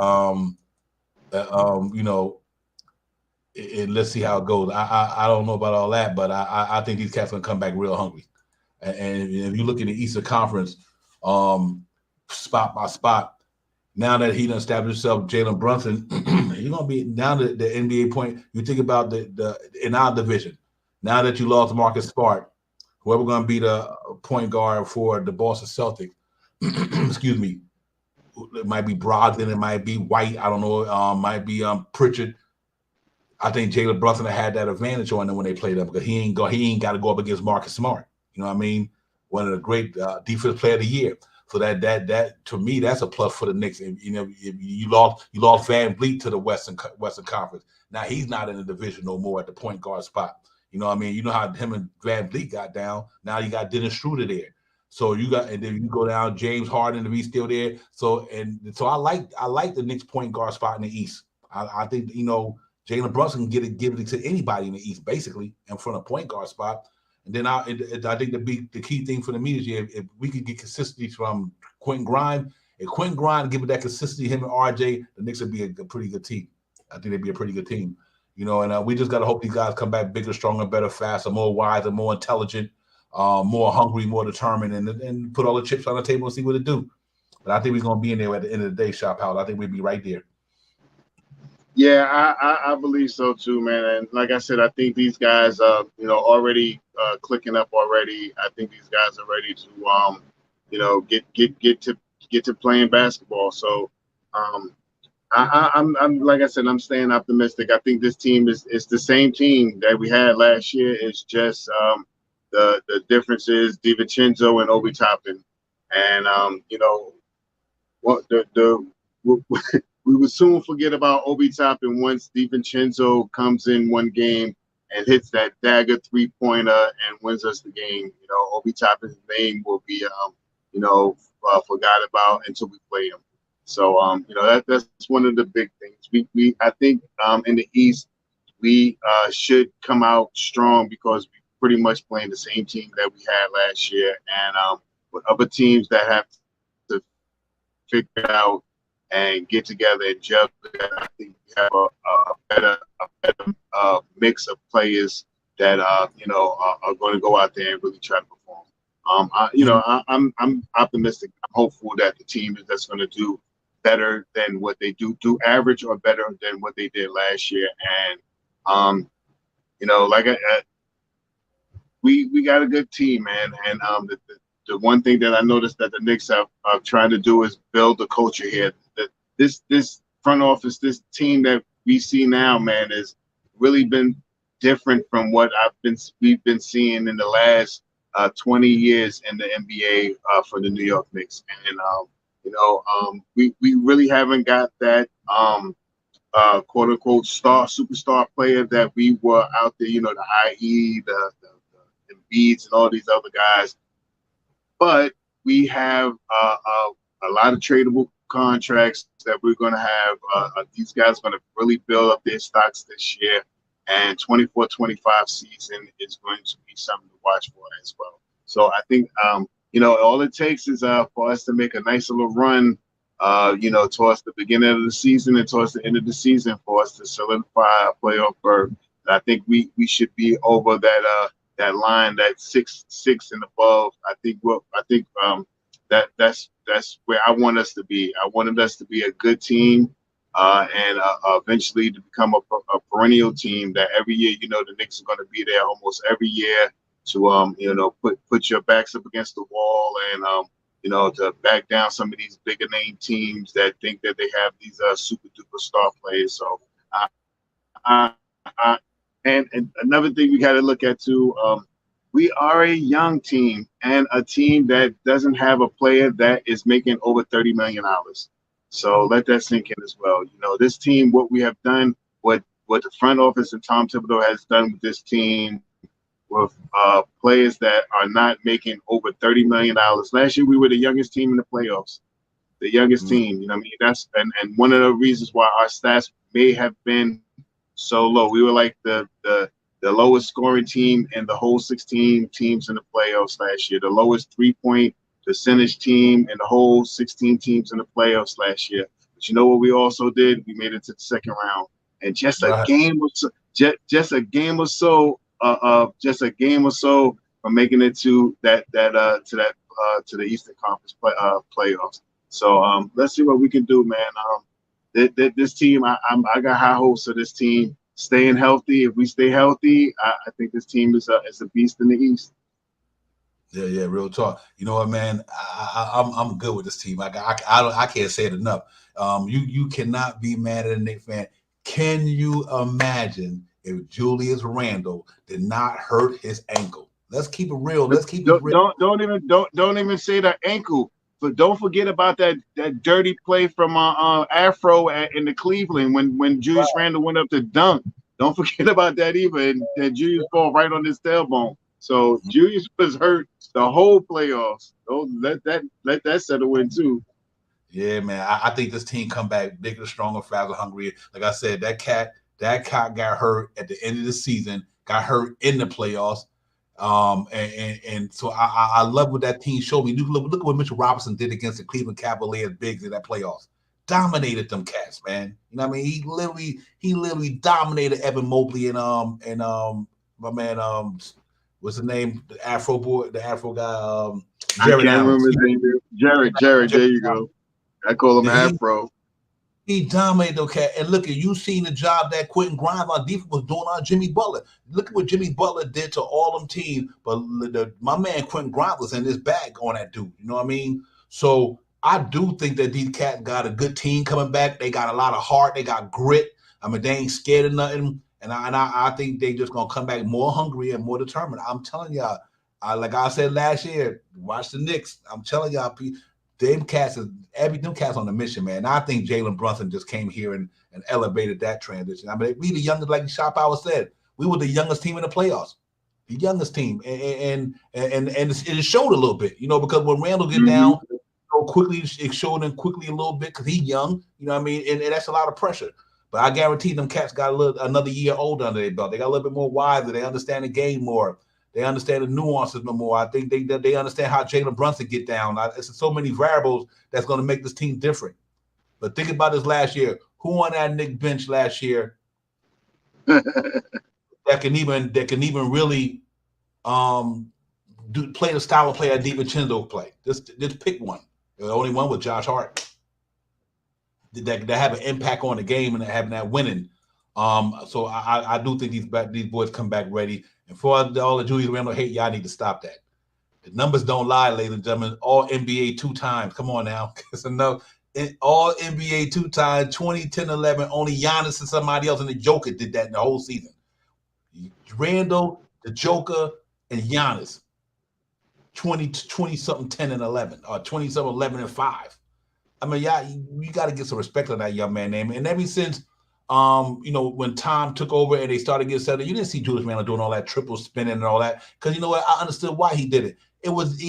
let's see how it goes. I don't know about all that, but I think these cats gonna come back real hungry. And if you look in the Eastern Conference, spot by spot, now that he done established himself, Jalen Brunson, he's gonna be now the NBA point. You think about the in our division. Now that you lost Marcus Smart, whoever gonna be the point guard for the Boston Celtics, excuse me. It might be Brogdon, it might be White, I don't know, might be Pritchard. I think Jalen Brunson had that advantage on them when they played up, because he ain't got to go up against Marcus Smart. You know what I mean? One of the great defensive player of the year. So that to me, that's a plus for the Knicks. If you lost Van Vliet to the Western Conference. Now he's not in the division no more at the point guard spot. You know what I mean? You know how him and Van Vliet got down. Now you got Dennis Schroeder there. So and then you go down James Harden if he's still there. So I like the Knicks point guard spot in the East. I think Jalen Brunson can give it to anybody in the East basically, and from a point guard spot. And then I think the key thing for the media is if we could get consistency from Quentin Grimes. If Quentin Grimes give it that consistency, him and RJ, the Knicks would be a pretty good team. I think they'd be a pretty good team. And we just got to hope these guys come back bigger, stronger, better, faster, more wiser, more intelligent. More hungry, more determined, and put all the chips on the table and see what it do. But I think we're going to be in there at the end of the day, Shop House. I think we'll be right there. Yeah, I believe so too, man. And like I said, I think these guys, already clicking up already. I think these guys are ready to, get to playing basketball. So, I'm like I said, I'm staying optimistic. I think this team is the same team that we had last year. It's just the difference is DiVincenzo and Obi Toppin, and we will soon forget about Obi Toppin once DiVincenzo comes in one game and hits that dagger 3-pointer and wins us the game. Obi Toppin's name will be forgot about until we play him. So that's one of the big things. I think in the East we should come out strong, because we pretty much playing the same team that we had last year, and with other teams that have to figure it out and get together and gel together, I think we have a better mix of players that are going to go out there and really try to perform. I'm optimistic. I'm hopeful that the team that's going to do better than what they do average or better than what they did last year, and we got a good team, man. And the one thing that I noticed that the Knicks are trying to do is build the culture here. This front office, this team that we see now, man, has really been different from what we've been seeing in the last 20 years in the NBA for the New York Knicks. And we really haven't got that quote unquote superstar player that we were out there. The IE, the Embiids, and all these other guys. But we have a lot of tradable contracts that we're going to have. These guys are going to really build up their stocks this year. And 24-25 season is going to be something to watch for as well. So I think, all it takes is for us to make a nice little run, towards the beginning of the season and towards the end of the season for us to solidify a playoff berth. And I think we should be over that that line, that 6'6" and above. That's where I want us to be. I wanted us to be a good team, and eventually to become a perennial team that every year, the Knicks are going to be there almost every year to put your backs up against the wall and to back down some of these bigger name teams that think that they have these super duper star players. So, and another thing we got to look at too, we are a young team and a team that doesn't have a player that is making over $30 million. So let that sink in as well. This team, what we have done, what the front office and Tom Thibodeau has done with this team, with players that are not making over $30 million. Last year, we were the youngest team in the playoffs, the youngest team. That's and one of the reasons why our stats may have been so low. We were like the lowest scoring team in the whole 16 teams in the playoffs last year, the lowest 3-point percentage team in the whole 16 teams in the playoffs last year. But you know what we also did? We made it to the second round, and just a game or so, just a game or so from making it to the Eastern Conference playoffs. So let's see what we can do, man. This team, I got high hopes for this team staying healthy. If we stay healthy, I think this team is a beast in the East. Yeah, real talk. You know what, man? I'm good with this team. I can't say it enough. You cannot be mad at a Knicks fan. Can you imagine if Julius Randle did not hurt his ankle? Let's keep it real. Don't even say the ankle. But don't forget about that dirty play from Afro in the Cleveland when Julius Randle went up to dunk. Don't forget about that either. And Julius fall right on his tailbone. So Julius was hurt the whole playoffs. Let that settle in too. Yeah, man. I think this team come back bigger, stronger, faster, hungrier. Like I said, that cat got hurt at the end of the season, got hurt in the playoffs. And so I love what that team showed me. Look at what Mitchell Robinson did against the Cleveland Cavaliers bigs in that playoffs. Dominated them cats, man. You know what I mean? He literally dominated Evan Mobley and my man what's the name? The Afro guy, Jared Allen. Jared, there you go. I call him Afro. He dominated the cat. And look at you seen the job that Quentin Grimes on defense was doing on Jimmy Butler. Look at what Jimmy Butler did to all them teams. But my man Quentin Grimes was in his bag on that dude. You know what I mean? So I do think that these cats got a good team coming back. They got a lot of heart. They got grit. I mean, they ain't scared of nothing. And I think they just gonna come back more hungry and more determined. I'm telling y'all, like I said last year, watch the Knicks. I'm telling y'all, them cats on the mission, man. And I think Jalen Brunson just came here and elevated that transition. I mean, we the youngest, like Shop Power said, we were the youngest team in the playoffs, the youngest team, and it showed a little bit, because when Randall get down so quickly, it showed him quickly a little bit because he's young, you know what I mean, and that's a lot of pressure. But I guarantee them cats got another year older under their belt. They got a little bit more wiser. They understand the game more. They understand the nuances no more. I think they understand how Jalen Brunson get down. It's so many variables that's going to make this team different. But think about this last year. Who on that Knicks bench last year that can even really play the style of play that DiVincenzo play? Just pick one. The only one was Josh Hart. That have an impact on the game and having that winning. So I do think these boys come back ready. And for all the Julius Randle hate, y'all need to stop that. The numbers don't lie, ladies and gentlemen. All NBA 2 times. Come on now. It's enough. All NBA 2 times, 20, 10, 11. Only Giannis and somebody else and the Joker did that in the whole season. Randle, the Joker, and Giannis. 20-something, 10 and 11. Or 20-something, 11 and 5. I mean, y'all, you got to get some respect on that young man name. And ever since when Tom took over and they started getting settled, you didn't see Julius Randle doing all that triple spinning and all that. Because you know what? I understood why he did it. It was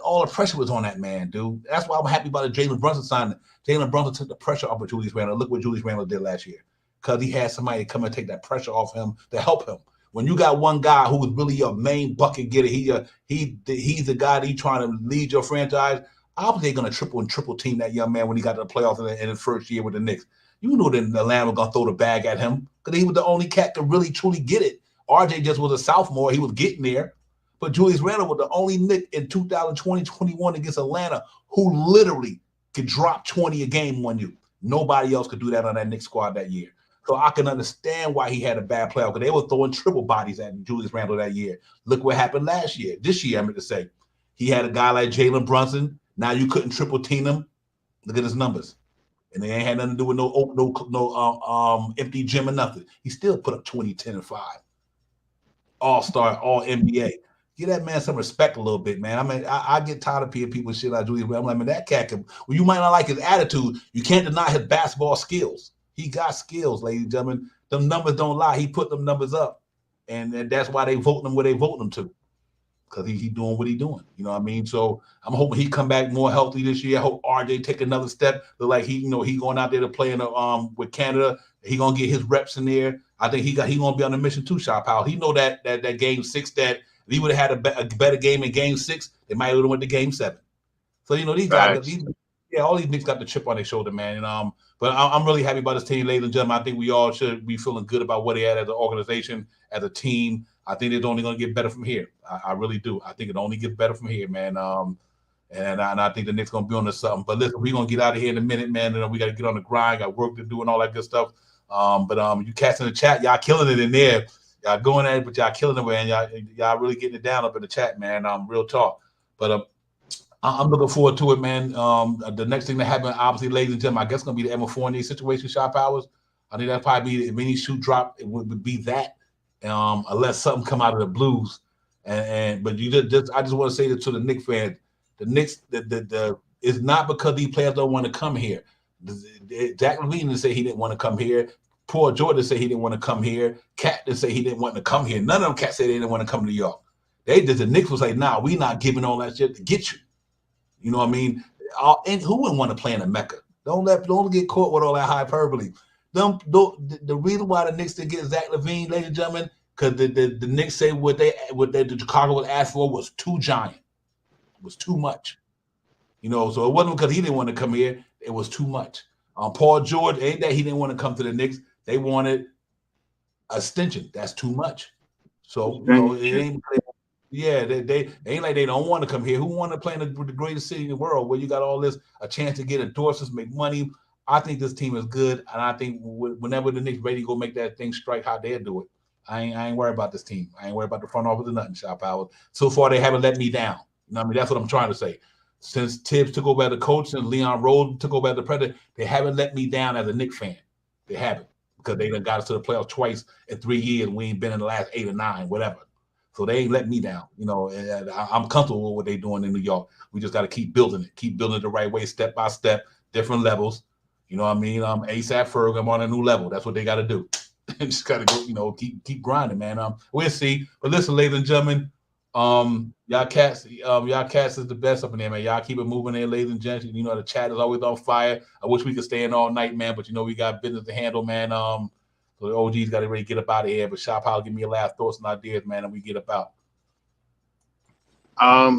all the pressure was on that man, dude. That's why I'm happy about the Jalen Brunson signing. Jalen Brunson took the pressure off of Julius Randle. Look what Julius Randle did last year. Because he had somebody come and take that pressure off him to help him. When you got one guy who was really your main bucket getter, he's the guy that you trying to lead your franchise. Obviously, they're going to triple team that young man when he got to the playoffs in his first year with the Knicks. You knew that the Lamb was going to throw the bag at him because he was the only cat to really, truly get it RJ just was a sophomore. He was getting there. But Julius Randle was the only Knick in 2020-21 against Atlanta who literally could drop 20 a game on you. Nobody else could do that on that Knicks squad that year. So I can understand why he had a bad playoff, because they were throwing triple bodies at Julius Randle that year. Look what happened last year. This year, I meant to say. He had a guy like Jalen Brunson. Now you couldn't triple team him. Look at his numbers. And they ain't had nothing to do with no empty gym or nothing. He still put up 20, 10, and 5. All-star, all-NBA. Give that man some respect a little bit, man. I mean, I get tired of people shit like Julius Randle. I'm like, man, that cat can, well, you might not like his attitude. You can't deny his basketball skills. He got skills, ladies and gentlemen. Them numbers don't lie. He put them numbers up. And that's why they vote him where they vote him to. Because he doing what he doing. You know what I mean? So I'm hoping he come back more healthy this year. I hope RJ take another step. Look like he going out there to play in with Canada. He gonna get his reps in there. I think he gonna be on a mission too, Shot Powell. He know that game 6 that if he would have had a better game in game 6, they might have went to game 7. So these guys, all these niggas got the chip on their shoulder, man. And but I'm really happy about this team, ladies and gentlemen. I think we all should be feeling good about what they had as an organization, as a team. I think it's only going to get better from here. I really do. I think it only gets better from here, man. And I think the Knicks going to be on to something. But listen, we're going to get out of here in a minute, man. And we got to get on the grind, got work to do and all that good stuff. But you cats in the chat, y'all killing it in there. Y'all going at it, but y'all killing it, man. Y'all really getting it down up in the chat, man. Real talk. But I'm looking forward to it, man. The next thing that happened, obviously, ladies and gentlemen, I guess it's going to be the Evan Fournier situation, Shot Powers. I think that'd probably be, if any shoe drop, it would be that. Unless something come out of the Blues, but I just want to say this to the Knicks fans: the Knicks, it's not because these players don't want to come here. Zach LaVine didn't say he didn't want to come here. Paul George said he didn't want to come here. Cat didn't say he didn't want to come here. None of them cats said they didn't want to come to New York. The Knicks was like, nah, we not giving all that shit to get you. You know what I mean? And who wouldn't want to play in a Mecca? Don't get caught with all that hyperbole. The reason why the Knicks didn't get Zach LaVine, ladies and gentlemen, because the Knicks say what the Chicago was asked for was too giant. It was too much. So it wasn't because he didn't want to come here. It was too much. Paul George, ain't that he didn't want to come to the Knicks. They wanted extension. That's too much. So, it ain't. Yeah, they ain't like they don't want to come here. Who want to play in the greatest city in the world where you got all this, a chance to get endorsements, make money? I think this team is good, and I think whenever the Knicks ready to go make that thing strike, how they'll do it. I ain't worried about this team. I ain't worried about the front office or nothing, Shot Powers. So far, they haven't let me down. You know what I mean? That's what I'm trying to say. Since Tibbs took over as the coach and Leon Rose took over as the president, they haven't let me down as a Knicks fan. They haven't, because they done got us to the playoffs twice in 3 years. We ain't been in the last 8 or 9, whatever. So they ain't let me down. And I'm comfortable with what they're doing in New York. We just got to keep building it the right way, step by step, different levels. You know what I mean? ASAP Ferg, I'm on a new level. That's what they got to do. Just got to go, keep grinding, man. We'll see. But listen, ladies and gentlemen, y'all cats is the best up in there, man. Y'all keep it moving there, ladies and gentlemen. The chat is always on fire. I wish we could stay in all night, man, but we got business to handle, man. So the OG's got to really get up out of here. But Shop Powell, give me your last thoughts and ideas, man, and we get up out.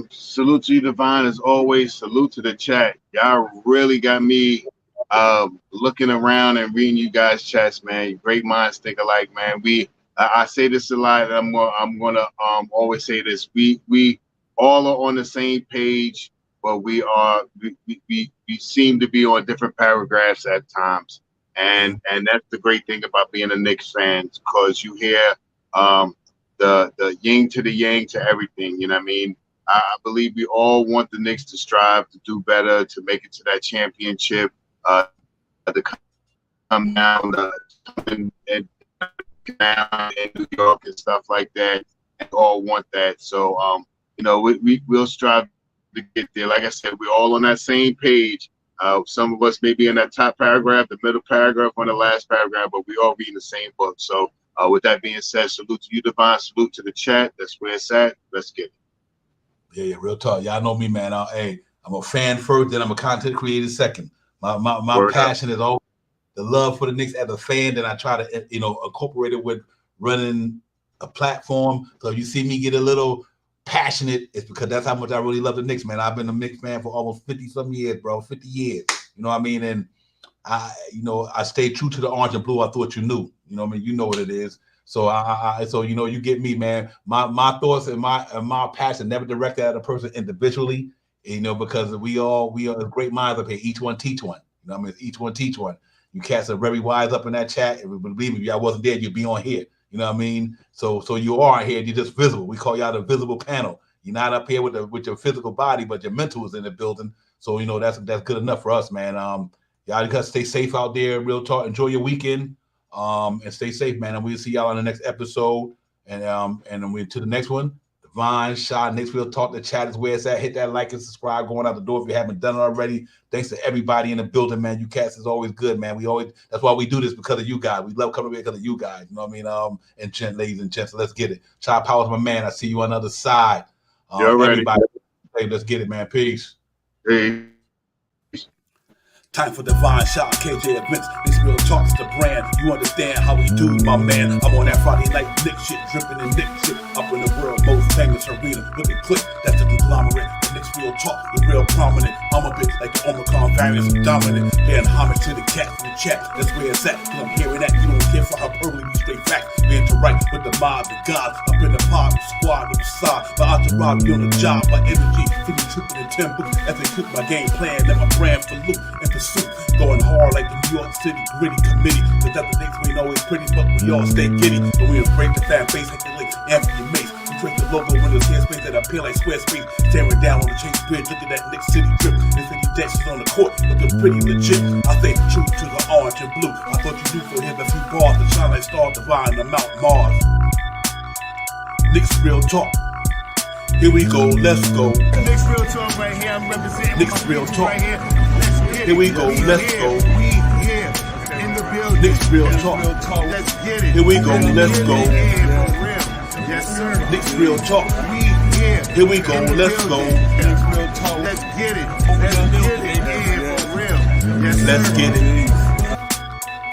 Salute to you, Divine, as always. Salute to the chat. Y'all really got me looking around and reading you guys' chats, man. Great minds think alike, man. I say this a lot, and I'm gonna always say this. We all are on the same page, but we seem to be on different paragraphs at times. And that's the great thing about being a Knicks fan, because you hear the yin to the yang to everything. You know what I mean? I believe we all want the Knicks to strive to do better, to make it to that championship, to come down and down in New York and stuff like that. And all want that. So we'll strive to get there. Like I said, we're all on that same page. Some of us may be in that top paragraph, the middle paragraph, or the last paragraph, but we all reading the same book. So with that being said, salute to you, Divine. Salute to the chat. That's where it's at. Let's get it. Yeah, real talk. Y'all know me, man. Hey, I'm a fan first, then I'm a content creator second. My passion is always the love for the Knicks as a fan. Then I try to incorporate it with running a platform. So if you see me get a little passionate, it's because that's how much I really love the Knicks, man. I've been a Knicks fan for almost 50-some years, bro. 50 years. You know what I mean? And I stay true to the orange and blue. I thought you knew. You know what I mean? You know what it is. So so you get me, man. My thoughts and my passion never directed at a person individually, because we are great minds up here. Each one teach one. Each one teach one. You cats are very wise up in that chat. And believe me, if y'all wasn't there, you'd be on here. You know what I mean? So you are here. You're just visible. We call y'all the visible panel. You're not up here with your physical body, but your mental is in the building. So that's good enough for us, man. Y'all gotta stay safe out there. Real talk. Enjoy your weekend. And stay safe, man. And we'll see y'all on the next episode. And then we to the next one. Divine Shot, Knicks Real Talk. The chat is where it's at. Hit that like and subscribe going out the door if you haven't done it already. Thanks to everybody in the building, man. You cats is always good, man. That's why we do this, because of you guys. We love coming here because of you guys. You know what I mean? And ladies and gents, let's get it. Child Power's my man. I see you on the other side. You're ready. Everybody, hey, let's get it, man. Peace. Hey. Time for Divine Shot, KJ Events. This Real Talk's the brand. You understand how we do, my man. I'm on that Friday night Knicks shit, dripping in Knicks shit. Up in the world most famous arena with a click. That's the conglomerate. The Knicks Real Talk, the real prominent. I'm a bit like the Omicron variants, dominant. Paying homage to the cat in the chat. That's where it's at. Cause I'm hearing that. You don't care for hyperbole, we straight facts. We interact with the mob, the gods. Up in the pod, the squad, the facade. My entourage be on the job, my energy. Feeling tripping in 10 books. As they cook my game plan, let my brand for loot and pursuit. Going hard like the New York City gritty committee. Cause that's the things we ain't always pretty, but we all stay giddy. And we embrace the fan base like the late Anthony Mace. We trace the logo when there's space that appear like Squarespace. Staring down on the Chase Bridge, look at that Knicks City drip. The city decks is on the court, looking pretty legit. I think true to the orange and blue. I thought you knew for him a few bars to shine like Star Divine to Mount Mars. Knicks Real Talk. Here we go, let's go. Knicks Real Talk right here. I'm representing Knicks Real Talk. right here. Let's get it. Here we go, let's go. We here in the building. Knicks Real Talk. Let's get it. Here we go, let's go. Yeah, for real. Yes, sir. Knicks Real Talk. We here. Here we go, in the let's go. building. Let's get it. Let's get it. Yeah, for real. Yes, sir. Let's get it.